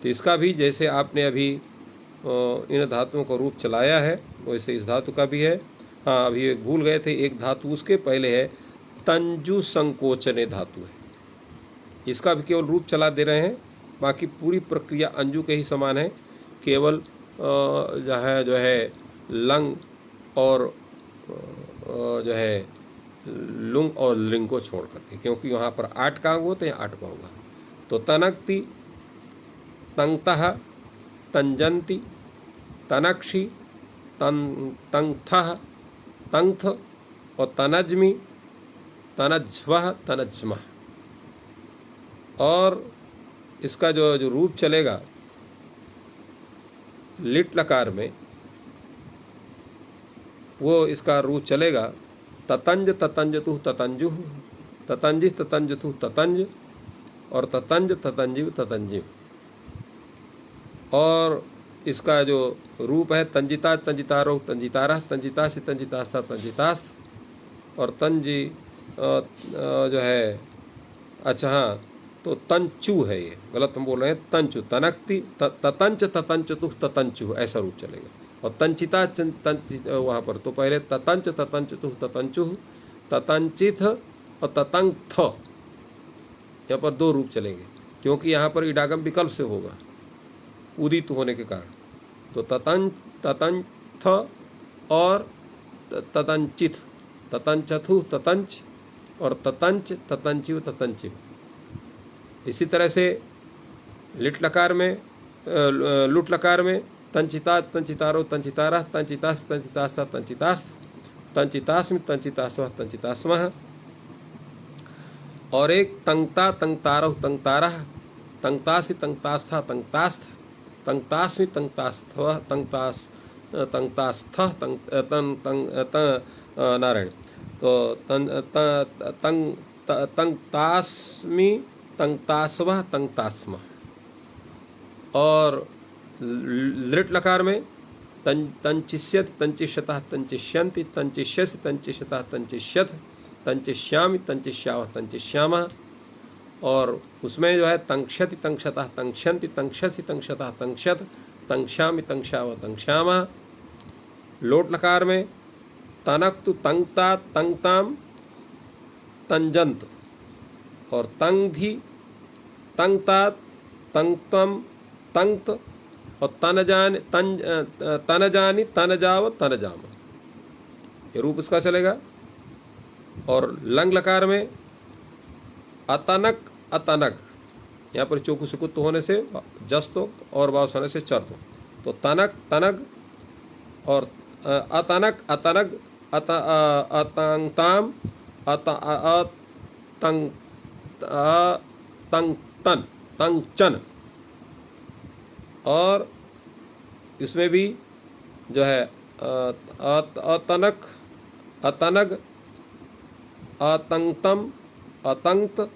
तो इसका भी जैसे आपने अभी इन धातुओं का रूप चलाया है वैसे इस धातु का भी है। हाँ, अभी एक भूल गए थे, एक धातु उसके पहले है तंजु संकोचने धातु है, इसका भी केवल रूप चला दे रहे हैं, बाकी पूरी प्रक्रिया अंजू के ही समान है, केवल जो है लंग और जो है लुंग और लिंग को छोड़ करके, क्योंकि वहाँ पर 8 का अंग होते हैं, 8 का होगा। तो तनक्ति, तंगतः, तंजंती, तनक्षी, तंगथः, तंगथ और तनज्मी, तनज्वः, तनज्मः। और इसका जो रूप चलेगा लिट लकार में, वो इसका रूप चलेगा ततंज ततंजतु ततंजुः, ततंजिः ततंजतु ततंज और ततंज ततंजिव ततंजिव। और इसका जो रूप है तंजिता तंजितारो तंजितारः, तंजिता से तंजितास्ता तंजितास और तंजी जो है, अच्छा हाँ, तो तंचु है, ये गलत हम बोल रहे हैं, तंचु, तनक्ति ततंच ततंचतु ततंचु, ऐसा रूप चलेगा। और तंचिता वहाँ पर तो पहले ततंच ततंचतु ततंचु, ततंचिथ और ततंगथ, यहाँ पर 2 रूप चलेंगे, क्योंकि यहाँ पर इडागम विकल्प से होगा उदित होने के कारण। तो ततंथ और ततंचिथ, ततंचथु ततंच और ततंच ततंचिव ततंचिव। इसी तरह से लिट लकार में, लुट लकार में तंचिता तंचितारो तंचितारः, तंचितास तंचितासा तंचितास, तंचितास्मि तंचितास्वः तंचितास्मः। और एक तंगता तंगतारो तंगतारः, तंगतासि तंगतास्था तंगतास्थ, तंगतास्मि तंगतास्थः तंगतास तंगतास्थः नारायण। तो तंगतास्मि तंगतास्वः तंगतास्मः। और लिट लकार में तंचिष्यति तंचिष्यतः तंचिष्यन्ति, तंचिष्यसि तंचिष्यतः तंचिष्यथ, तंचिष्यामि तंचिष्यावः तंचिष्यामः। और उसमें जो है तंक्षति तंक्षतः तंक्षन्ति, तंक्षसि तंक्षतः तंक्षत, तंक्षामि तंक्षावः तंक्षामः। लोट लकार में तनक्तु तंगता तंगताम तंजंत और तंगधि तंगता तंगतम तंगत और तनजानि तनजाव तनजाम, ये रूप इसका चलेगा। और लंग लकार में अतनक अतनग, यहाँ पर चौकू सुकुत होने से जस तो और बास होने से चर तो तनक तनग और अतनक अतनग अतंगताम तंगतन तंगचन। और इसमें भी जो है अतनक अतनग अतंगतम अतंगत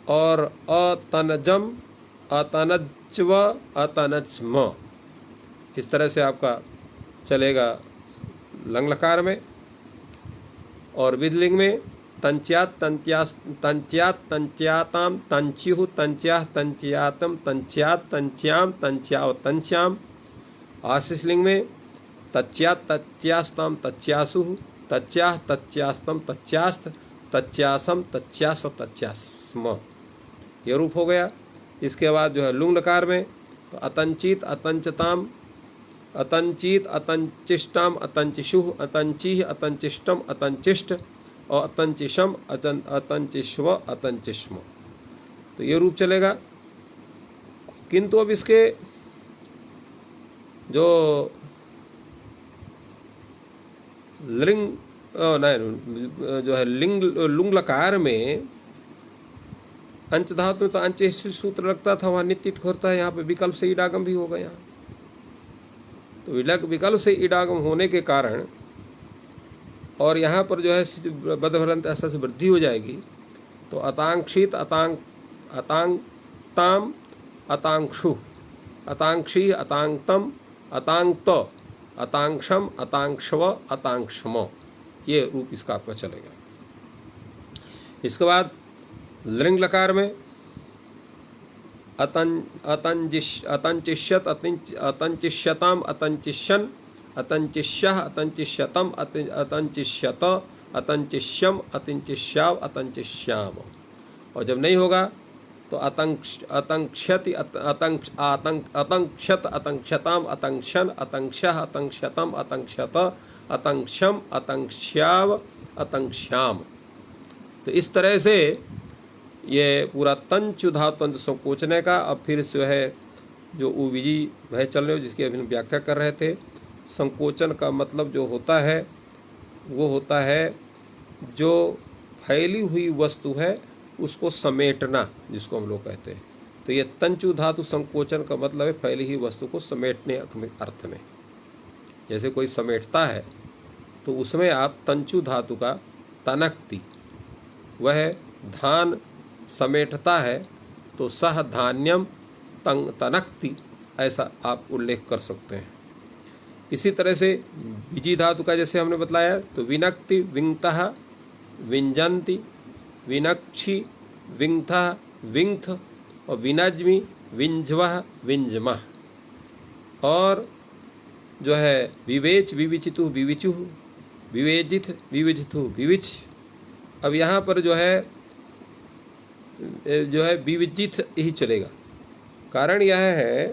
और अतनजम अतनज्व अतनज्म। इस तरह से आपका चलेगा लंग लकार में। और विधलिंग में तंच्यात तंच्यात तंच्याताम तंच्युः तंच्याः तंच्यातम तंच्यात तंच्याम तंच्याव तंच्याम। आशीष लिंग में तच्यात तच्यास्ताम तच्यासुः, तच्याः तच्यास्तम तच्यास्त, तच्यासम तच्यास तच्यास्म, ये रूप हो गया। इसके बाद जो है लुंग लकार में तो अतंचित अतंचताम, अतंचित अतंचिष्टाम अतंचिषुः, अतंचिः अतंचिष्टम अतंचिष्ट और अतंचिषम अतंचिष्व अतंचिष्म, तो ये रूप चलेगा। किंतु अब इसके जो लिंग नहीं जो है लिंग लुंग लकार में अंच धातु में तो अंच सूत्र लगता था, वहाँ नित्य होता है, यहाँ पे विकल्प से इडागम भी होगा यहाँ। तो विकल्प से इडागम होने के कारण और यहाँ पर जो है बदभरंत ऐसा से वृद्धि हो जाएगी। तो अतांक्षित अतांगताम अतांक्षु, अतांक्षी अतांगतम अतांगत अतांक्षम अतांक्षव अतांक्षम, ये रूप इसका आपका चलेगा। इसके बाद लिंग लकार में अतंचिष्यत अतंचिष्यताम अतंचिष्यन अतंचिष्यः अतंचिष्यतम अतंचिष्यत अतंचिष्यम अतंचिष्याव अतंचिष्याम। और जब नहीं होगा तो अतंक्षति अतंक्षत अतंक्षताम अतंक्षन अतंक्षः अतंक्षतम अतंक्षत अतंक्षम अतंक्ष्याव अतंक्ष्याम। तो इस तरह से ये पूरा तंचु धातु संकोचने का। अब फिर जो है जो उविजी भय चल रहे हो जिसकी अभी व्याख्या कर रहे थे। संकोचन का मतलब जो होता है वो होता है जो फैली हुई वस्तु है उसको समेटना, जिसको हम लोग कहते हैं। तो ये तंचु धातु संकोचन का मतलब है फैली हुई वस्तु को समेटने अर्थ में। जैसे कोई समेटता है तो उसमें आप तंचु धातु का तनक्ति, वह धान समेटता है तो सह धान्यम तनक्ति, ऐसा आप उल्लेख कर सकते हैं। इसी तरह से विजी धातु का जैसे हमने बतलाया तो विनक्ति विंक्तः विंजन्ति विनक्षी विंक्तः विंक्थ और विनज्मि विंझवः विंजमः। और जो है विवेच विविचितु विविचुः विवेजित विविजितु विविच। अब यहाँ पर जो है विविजित ही चलेगा। कारण यह है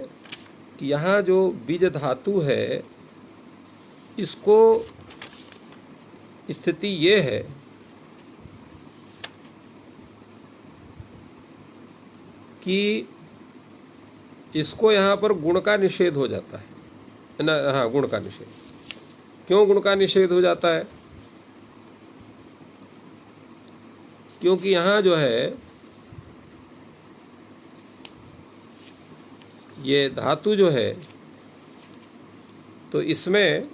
कि यहाँ जो बीज धातु है इसको स्थिति ये है कि इसको यहाँ पर गुण का निषेध हो जाता है ना। हाँ, गुण का निषेध। क्यों गुण का निषेध हो जाता है? क्योंकि यहाँ जो है ये धातु जो है तो इसमें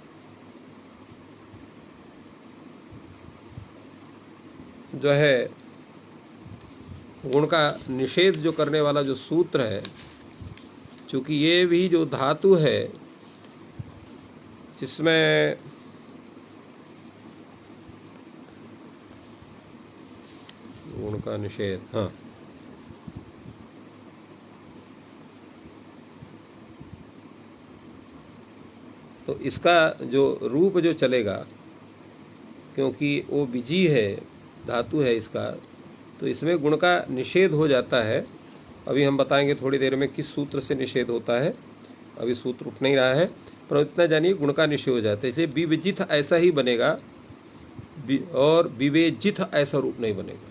जो है गुण का निषेध जो करने वाला जो सूत्र है, चूँकि ये भी जो धातु है इसमें गुण का निषेध, हाँ, तो इसका जो रूप जो चलेगा, क्योंकि वो बीजी है धातु है इसका, तो इसमें गुण का निषेध हो जाता है। अभी हम बताएंगे थोड़ी देर में किस सूत्र से निषेध होता है, अभी सूत्र उठ नहीं रहा है, पर इतना जानिए गुण का निषेध हो जाता है। इसलिए विविजित ऐसा ही बनेगा और विवेजित ऐसा रूप नहीं बनेगा।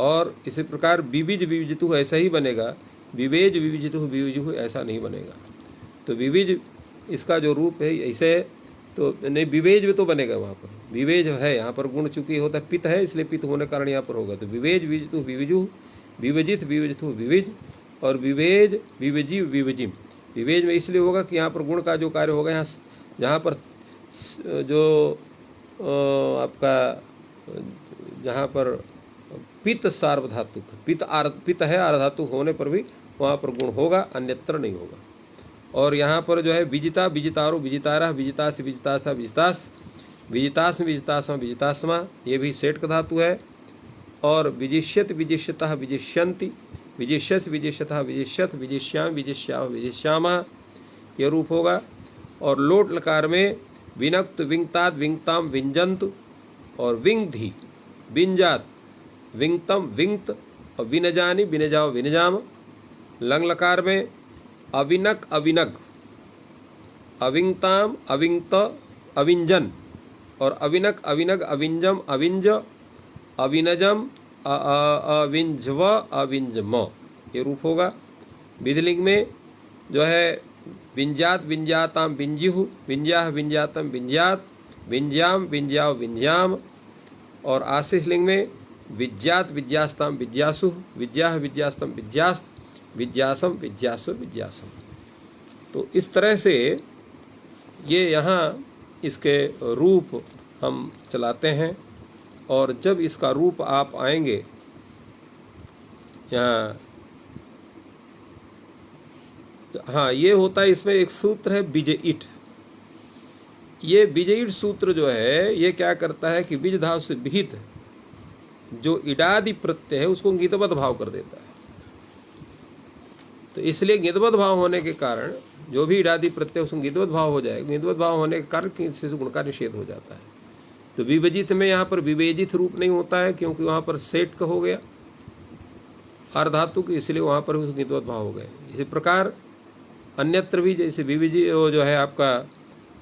और इसी प्रकार विविज विविजितु ऐसा ही बनेगा, विवेज विविजितु विविजु ऐसा नहीं बनेगा। तो विविज इसका जो रूप है ऐसे है, तो नहीं विवेज में तो बनेगा। वहाँ पर विवेज है, यहाँ पर गुण चूँकि होता है पित्त है, इसलिए पित्त होने के कारण यहाँ पर होगा। तो विवेज विविजितु विविजु विविजित विविजितु विविज और विवेज विविजी विविजिम। विवेज में इसलिए होगा कि यहाँ पर गुण का जो कार्य होगा, यहाँ जहाँ पर जो आपका जहाँ पर पित्त सार्वधातुक पित्त है आर्धातु होने पर भी वहाँ पर गुण होगा, अन्यत्र नहीं होगा। और यहाँ पर जो है विजिता विजितारो विजितारः विजितास विजितासा विजितास विजितास विजितासमा विजितासमा, ये भी सेठ का धातु है। और विजिष्यत विजिष्यतः विजिष्यन्ति विजिष्यस विजिष्यतः विजिष्यत विजिष्याम विजिष्याव विजिष्यामः, ये रूप होगा। और लोट लकार में विनक्त विंक्तात् विंक्ताम विंजंतु और विंगधि विंजात विंक्तम विंक्त और विनजानि विनजाव विनजाम। लंग लकार में अविनक अविनग अविंक्ताम अविंक्त अविंजन और अविनक अविनग अविंजम अविंज अविनजम अविंजव अविंजम, ये रूप होगा। विधिलिंग में जो है विंजात विंजाताम विंजिहु विंजाह विंजातम विंजात विंज्याम विंज्याव विंज्याम। और आशीष लिंग में विज्ञात विज्ञास्ताम विज्ञासु विज्ञाह विज्ञास्तम विज्ञास्त विज्ञासम विज्ञासु विज्ञासम। तो इस तरह से ये यहाँ इसके रूप हम चलाते हैं। और जब इसका रूप आप आएंगे यहाँ, हाँ, ये होता है, इसमें एक सूत्र है विजयिट। ये विजयिट सूत्र जो है ये क्या करता है कि बीज धातु से विहित जो इडादि प्रत्यय है उसको ङितवत भाव कर देता है। तो इसलिए ङितवत भाव होने के कारण जो भी इडादि प्रत्यय उसको ङितवत भाव हो जाएगा। ङितवत भाव होने के कारण किसी से गुण का निषेध हो जाता है। तो विवेजित में यहाँ पर विवेजित रूप नहीं होता है, क्योंकि वहाँ पर सेठ का हो गया। अर्धातुक, इसलिए वहाँ पर भी गिद्धवत भाव हो गए। इसी प्रकार अन्यत्र भी, जैसे विविजी जो है आपका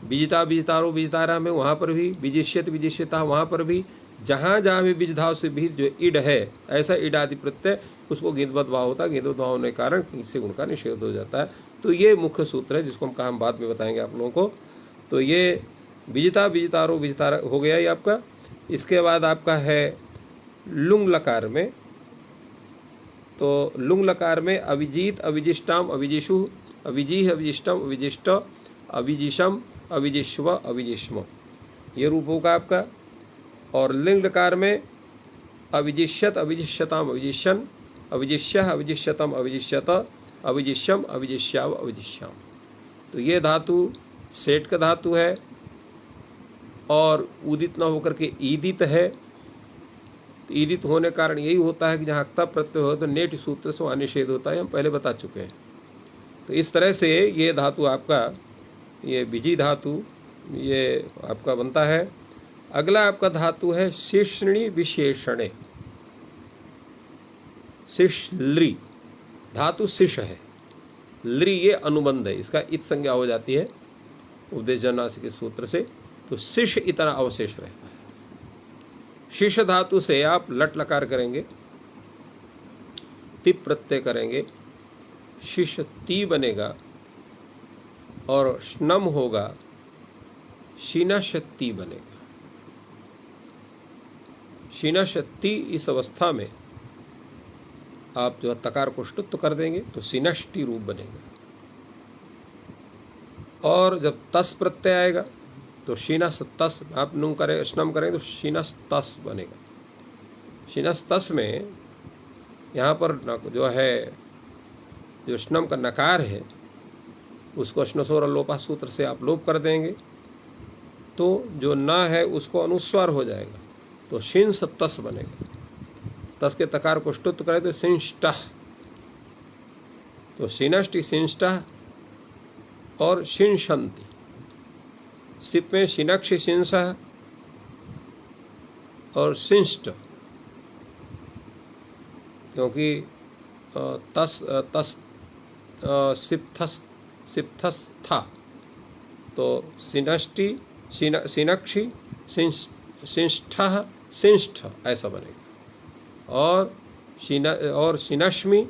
बीजिता बीजतारो बीजतारा में, वहाँ पर भी बीजिष्यत बीजिष्यता, वहाँ पर भी जहाँ जहाँ भी बीज धाव से भी जो इड है, ऐसा इड आदि प्रत्यय उसको गिद्धवत भाव होता है। गिद्धवत भाव होने के कारण इससे उनका निषेध हो जाता है। तो ये मुख्य सूत्र है जिसको हम बाद में बताएंगे आप लोगों को। तो ये बीजिता बीजतारो बीजतारा हो गया ये आपका। इसके बाद आपका है लुंग लकार में। तो लुंग लकार में अविजीत अविजिष्टाम अविजिषु अविजीह अविजिष्टम अविजिष्ट अविजिषम अविजिष्व अविजिष्म, ये रूप होगा आपका। और लिंग लकार में अविजिष्यत अविजिष्यताम अविजिष्यन अविजिष्य अविजिष्यतम अविजिष्यत अविजिष्यम अविजिष्याव अविजिष्याम। तो ये धातु सेठ का धातु है और उदित न होकर के ईदित है। तो ईदित होने के कारण यही होता है कि जहाँ अक्ता प्रत्यय हो तो नेट सूत्र से अनिषेध होता है, हम पहले बता चुके हैं। तो इस तरह से ये धातु आपका, ये बिजी धातु ये आपका बनता है। अगला आपका धातु है शिष्णि विशेषणे। शिश लृ धातु शिश है, लृ ये अनुबंध है, इसका इत संज्ञा हो जाती है उपदेश जन्नासी के सूत्र से। तो शिश इतना अवशेष रहता है। शिश धातु से आप लट लकार करेंगे, तिप प्रत्यय करेंगे, शिश ती बनेगा और श्नम होगा, शीनाशक्ति बनेगा। शीनाशक्ति इस अवस्था में आप जो तकार को ष्टुत्व कर देंगे तो सिनष्टि रूप बनेगा। और जब तस प्रत्यय आएगा तो शीनस तस, आप नुम करें स्नम करेंगे तो शीनस तस बनेगा। शीनस तस में यहाँ पर जो है जो स्नम का नकार है उसको श्नसोर लोपा सूत्र से आप लोप कर देंगे तो जो न है उसको अनुस्वार हो जाएगा, तो शिंस तस बनेगा। तस के तकार को ष्टुत्व करें तो सिंष्टः, तो शिनष्टि सिंष्टः और शिंशन्ति। सिप में शिनक्षि शिंसः और शिंष्ट, क्योंकि तस सिप्थस था, तो सिनष्टि सिनक्षि शिंष्ठः शिंष्ठ ऐसा बनेगा। और शिनश्मि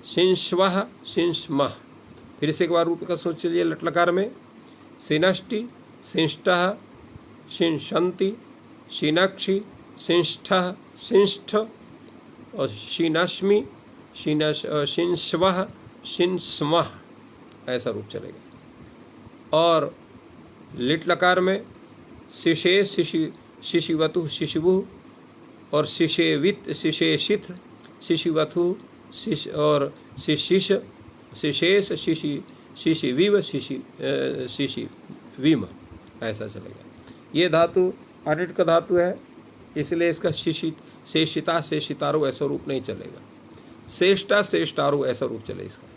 शिंश्वः शिंश्मः। फिर से एक बार रूप का सोच लीजिए लटलकार में, शिनष्टि शिंष्टः शिंशन्ति शिनक्षि शिंष्ठः शिंष्ठ और शिनश्मि शिंश्वः शिंस्मः ऐसा रूप चलेगा। और लिट लकार में शिशे शिशिवतु शिशिवु और शिशेवित शिशेषित शिशिवथु और शिशिष शिशेष शिशिविव शिशिविम ऐसा चलेगा। ये धातु अनिट का धातु है, इसलिए इसका शेषिता शेषितारो ऐसा रूप नहीं चलेगा। श्रेष्ठा श्रेष्ठारो ऐसा रूप चले इसका।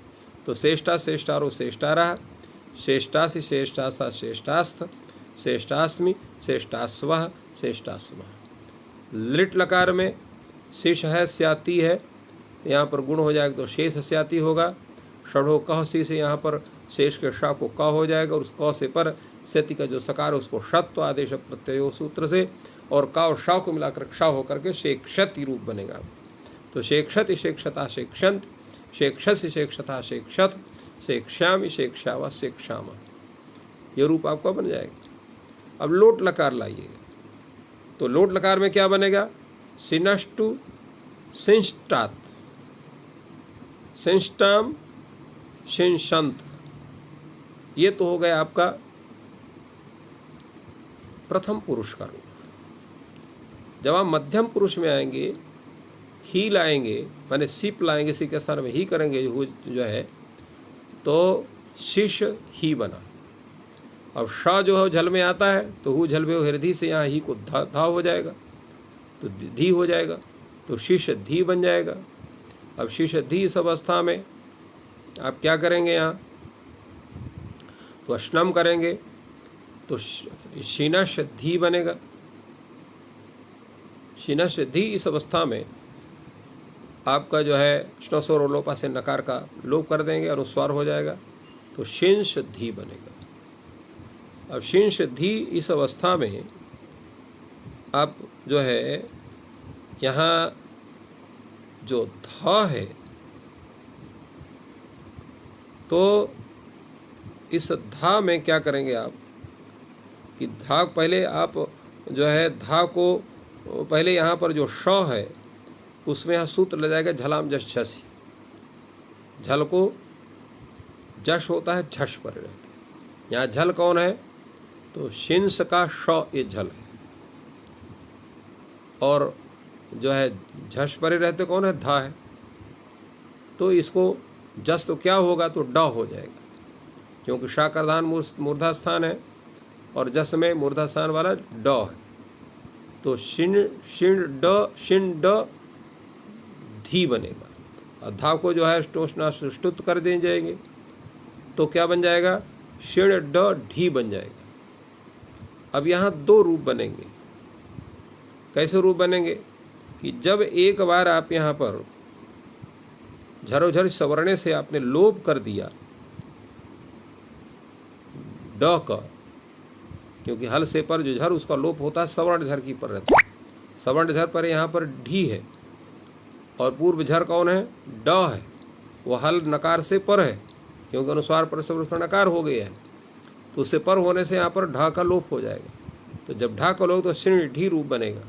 तो श्रेष्ठा श्रेष्ठारो श्रेष्ठारा, श्रेष्ठासि श्रेष्ठास्ता श्रेष्ठास्थ, श्रेष्ठास्मि श्रेष्ठास्वः श्रेष्ठास्मः। लिट लकार में शेष है स्याती है, यहाँ पर गुण हो जाएगा तो शेष स्याती होगा। षढ़ो कह सी से यहाँ पर शेष के ष को क हो जाएगा और उस क से पर स्यति का जो सकार है उसको षत्व आदेश प्रत्ययो सूत्र से, और क और ष को मिलाकर क्ष होकर के शेक्षति रूप बनेगा। तो शेक्षति शेक्षता शेक्षंत, शेक्षसि शेक्षता शेक्षत, शेक्ष्यामि शेक्ष्यावा शेक्षाम, ये रूप आपका बन जाएगा। अब लोट लकार लाइएगा, तो लोट लकार में क्या बनेगा? सिनष्टु सिंष्टात, सिंष्टाम शिंशंत। ये तो हो गया आपका प्रथम पुरुष का रूप। जब आप मध्यम पुरुष में आएंगे, ही लाएंगे, माने सिप लाएंगे, सी के स्थान में ही करेंगे जो है, तो शिश ही बना। अब श जो है झल में आता है तो हु झल में हृदय से यहाँ ही को धा हो जाएगा, तो धी हो जाएगा, तो शिश धी बन जाएगा। अब शिश धी इस अवस्था में आप क्या करेंगे? यहाँ तो अश्नम करेंगे तो शिनश धी बनेगा। शिनश धी इस अवस्था में आपका जो है श्नोस्वर और लोपा से नकार का लोप कर देंगे, अनुस्वार हो जाएगा, तो शिंश धी बनेगा। अब शिंश धी इस अवस्था में आप जो है यहाँ जो धा है, तो इस धा में क्या करेंगे आप कि धा पहले आप जो है धा को पहले यहाँ पर जो श है उसमें यहाँ सूत्र ले जाएगा झलाम जश झसी। झल को जश होता है, झश पर रहता है। यहाँ झल कौन है, तो शिंस का श ये झल है, और जो है झश परे रहते कौन है, धा है। तो इसको जस तो क्या होगा, तो ड हो जाएगा, क्योंकि शाकरधान मूर्धा स्थान है और जस में मूर्धा स्थान वाला ड है। तो शिन ड धी बनेगा, और धा को जो है ष्टुत कर दे जाएंगे, तो क्या बन जाएगा, शिण ड ढी बन जाएगा। अब यहाँ दो रूप बनेंगे। कैसे रूप बनेंगे कि जब एक बार आप यहाँ पर झरोझर सवर्णे से आपने लोप कर दिया ड का, क्योंकि हल से पर जो झर उसका लोप होता है सवर्ण झर की पर रहता है। सवर्ण झर पर यहाँ पर ढी है और पूर्व झर कौन है, ड है। वो हल नकार से पर है, क्योंकि अनुस्वार पर से उसका नकार हो गया है, तो उससे पर होने से यहाँ पर ढा का लोप हो जाएगा। तो जब ढा का लोप तो श्रेणी ढी रूप बनेगा,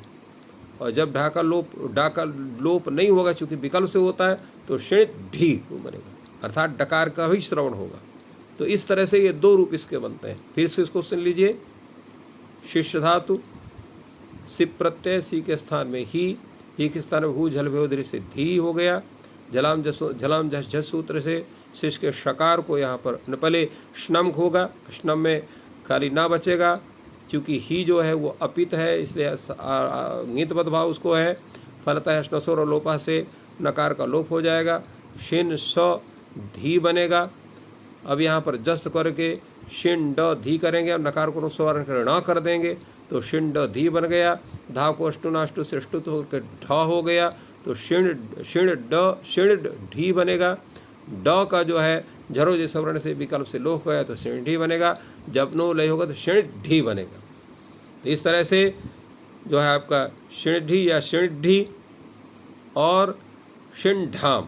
और जब ढा का लोप नहीं होगा, चूंकि विकल्प से होता है, तो श्रेणी ढी रूप बनेगा, अर्थात डकार का भी श्रवण होगा। तो इस तरह से ये दो रूप इसके बनते हैं। फिर से इसको सुन लीजिए। शिष्य धातु सिप प्रत्यय सी के स्थान में ही के स्थान में भू झल भ्योदरी से धी हो गया। झलाम जस झस सूत्र से शिष्य के शकार को यहाँ पर पहले श्नम होगा, श्नम में खाली ना बचेगा, क्योंकि ही जो है वो अपित है, इसलिए ङितबद्ध भाव उसको है। फलतः श्नसोर और लोपा से नकार का लोप हो जाएगा, शिन स धी बनेगा। अब यहाँ पर जस्त करके शिन ड धी करेंगे, अब नकार को अनुस्वार न कर देंगे, तो शिन ड धी बन गया। धा को अष्टुनाष्टु से अष्टुत होकर ढ हो गया, तो शिण ढी बनेगा। ड का जो है झरो जैसे वर्ण से विकल्प से लोह गया, तो शिण ढी बनेगा। जब नो लय होगा तो शिण ढी बनेगा। तो इस तरह से जो है आपका शिण ढी या शिण ढी और शिंढाम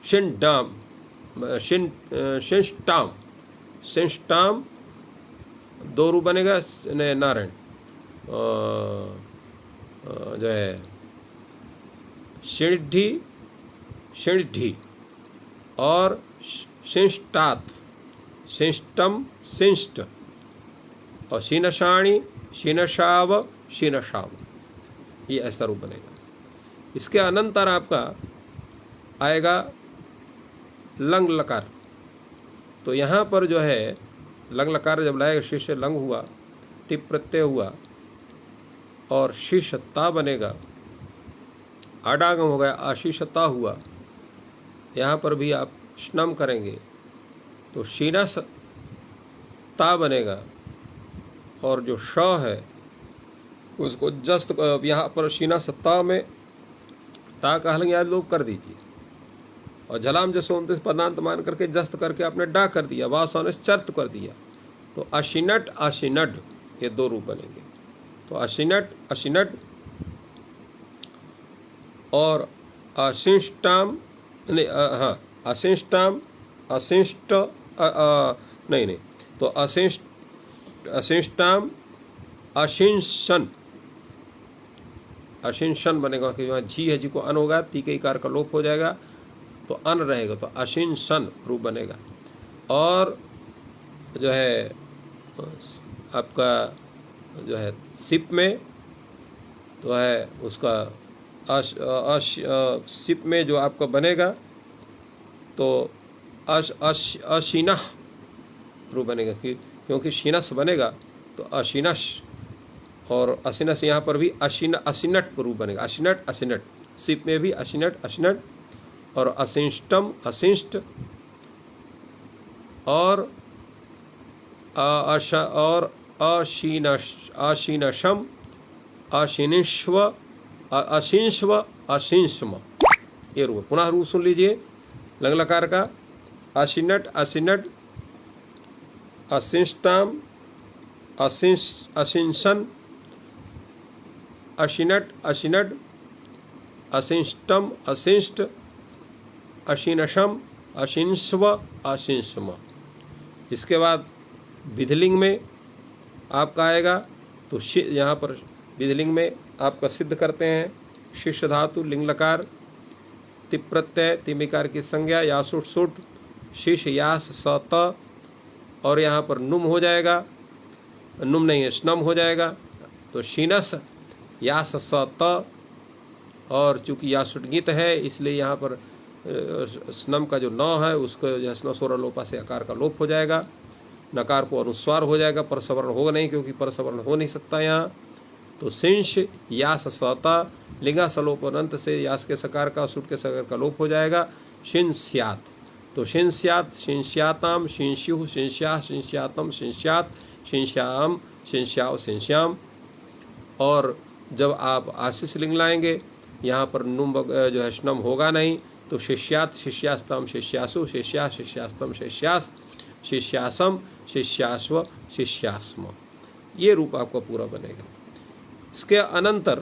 शिंडाम शिंष्टाम दो रूप बनेगा। नारायण जो है शिणढी और शिंष्टात, शिंष्टम शिंष्ट, और शीनशाणी शीनशाव शीनशाव, ये ऐसा रूप बनेगा। इसके अनंतर आपका आएगा लंग लकार। तो यहाँ पर जो है लंग लकार जब लाएगा, शिष्य लंग हुआ, टिप प्रत्यय हुआ और शिष्यता बनेगा। आडागम हो गया, आशीषता हुआ। यहाँ पर भी आप श्नम करेंगे तो शीनसता बनेगा, और जो श है उसको जस्त यहाँ पर शीनसता में ता का हलंग याद लोप कर दीजिए, और झलाम जसों पदांत मान करके जस्त करके आपने डा कर दिया, वासव ने चर्त कर दिया, तो अशिनट अशिनड ये दो रूप बनेंगे। तो अशिनट अशिनड और अशिष्टाम हाँ अशिष्टाम अशिष्ट नहीं तो अशिष्टाम अशिंशन अशिंशन बनेगा, कि वहाँ जी है, जी को अन होगा, ती के इकार का लोप हो जाएगा, तो अन रहेगा, तो अशिंशन रूप बनेगा। और जो है आपका जो है सिप में तो है उसका सिप में जो आपका बनेगा तो अशीनह रूप बनेगा, क्योंकि शीनस बनेगा तो अशीनश, और अशीनस यहाँ पर भी अशिनट रूप बनेगा। अशिनट अशिनट, सिप में भी अशिनट अशिनट, और अशिष्टम अशिष्ट, और अशीनशम अशिनिश्व अशिंस्व अशिंस्म, ये रूप। पुनः रूप सुन लीजिए लंग लकार का। अशिनट अशिनट, अशिष्टाम अशिंशन, अशिनट अशिनट, अशिष्टम अशिष्ट, अशिनशम अशिंस्व अशिंस्म। इसके बाद विधिलिंग में आपका आएगा तो यहाँ पर विधिलिंग में आपका सिद्ध करते हैं शिष्य धातु लिंग लकार, तिप प्रत्यय तिमिकार की संज्ञा यासुट सुट, शिष यास स त, और यहाँ पर नुम हो जाएगा, नुम नहीं है स्नम हो जाएगा, तो शीनस यास स त, और चूंकि यासुट गीत है इसलिए यहाँ पर स्नम का जो न है उसको जो स्न स्वर लोपा से आकार का लोप हो जाएगा, नकार को अनुस्वार हो जाएगा, परसवर्ण होगा नहीं क्योंकि परसवर्ण हो नहीं सकता यहाँ। तो सिंश यास सता, लिंगा सलोपनंत से यास के सकार का सुट के सकार का लोप हो जाएगा, शिंस्यात। तो शिंस्यात शिंस्याताम शिंस्यु शिंस्या शिंस्यातम शिंस्यात शिंस्याम शिंस्याव शिंस्याम। और जब आप आशीष लिंग लाएंगे यहाँ पर नुम जो है स्नम होगा नहीं, तो शिष्यात शिष्यास्तम शिष्यासु शिष्या शिष्यास्तम शिष्यास्त शिष्यासम शिष्यास्व शिष्यास्म। ये रूप आपका पूरा बनेगा। इसके अनंतर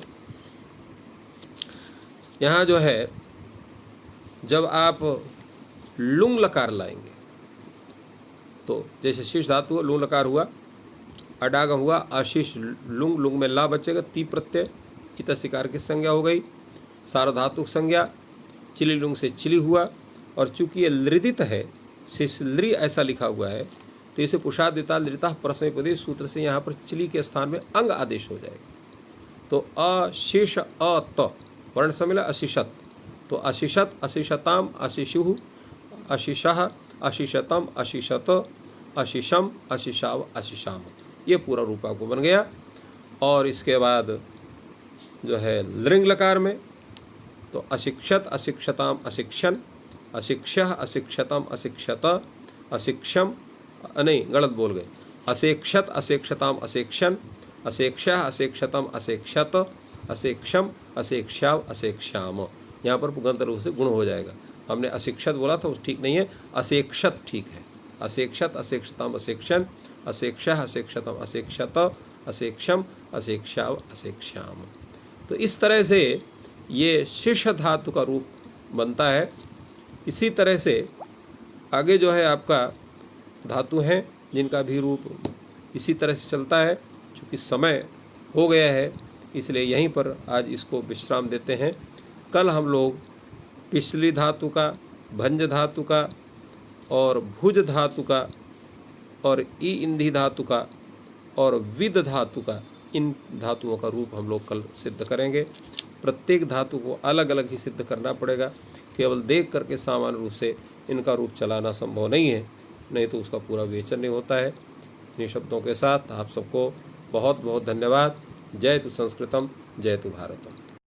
यहाँ जो है जब आप लुंग लकार लाएंगे तो जैसे शीश धातु लुंग लकार हुआ, अडागम हुआ, आशीष लुंग, लुंग में ला बचेगा, ती प्रत्यय इत शिकार की संज्ञा हो गई, सार्वधातुक संज्ञा, चिली लुंग से चिली हुआ, और चूंकि ये लृदित है शिशलृ ऐसा लिखा हुआ है तो इसे पुषाद दिता लृता परस्मैपदी सूत्र से यहाँ पर चिली के स्थान में अंग आदेश हो जाएगा। तो अशिष अत वर्ण से मिला अशिषत, तो अशिषत अशिषताम अशिशु अशिषः अशिषतम अशिषत अशिषम अशिषाव अशिषाम। ये पूरा रूप आपको बन गया। और इसके बाद जो है लृंग लकार में तो अशिक्षत अशिक्षताम अशिक्षण, अशिक्षः अशिक्षतम अशिक्षत अशिक्षम, नहीं गलत बोल गए, अशिक्षत अशिक्षताम अशिक्षण, अशिक्षः अशिक्षतम अशिक्षत अशिक्षम अशिक्षाव अशिक्षाम। यहाँ पर पुगंत रूप से गुण हो जाएगा। हमने अशिक्षत बोला था उस ठीक नहीं है, अशिक्षत ठीक है। अशिक्षत अशिक्षताम अशिक्षण, अशिक्षः अशिक्षतम अशिक्षत अशिक्षम अशिक्षाव अशिक्षाम। तो इस तरह से ये शिष्य धातु का रूप बनता है। इसी तरह से आगे जो है आपका धातु हैं जिनका भी रूप इसी तरह से चलता है। चूँकि समय हो गया है इसलिए यहीं पर आज इसको विश्राम देते हैं। कल हम लोग पिछली धातु का, भंज धातु का और भुज धातु का और ई इंधी धातु का और विद धातु का, इन धातुओं का रूप हम लोग कल सिद्ध करेंगे। प्रत्येक धातु को अलग अलग ही सिद्ध करना पड़ेगा, केवल देख करके सामान्य रूप से इनका रूप चलाना संभव नहीं है, नहीं तो उसका पूरा विवेचन नहीं होता है। इन शब्दों के साथ आप सबको बहुत बहुत धन्यवाद। जय तु संस्कृतम, जय तु भारतम।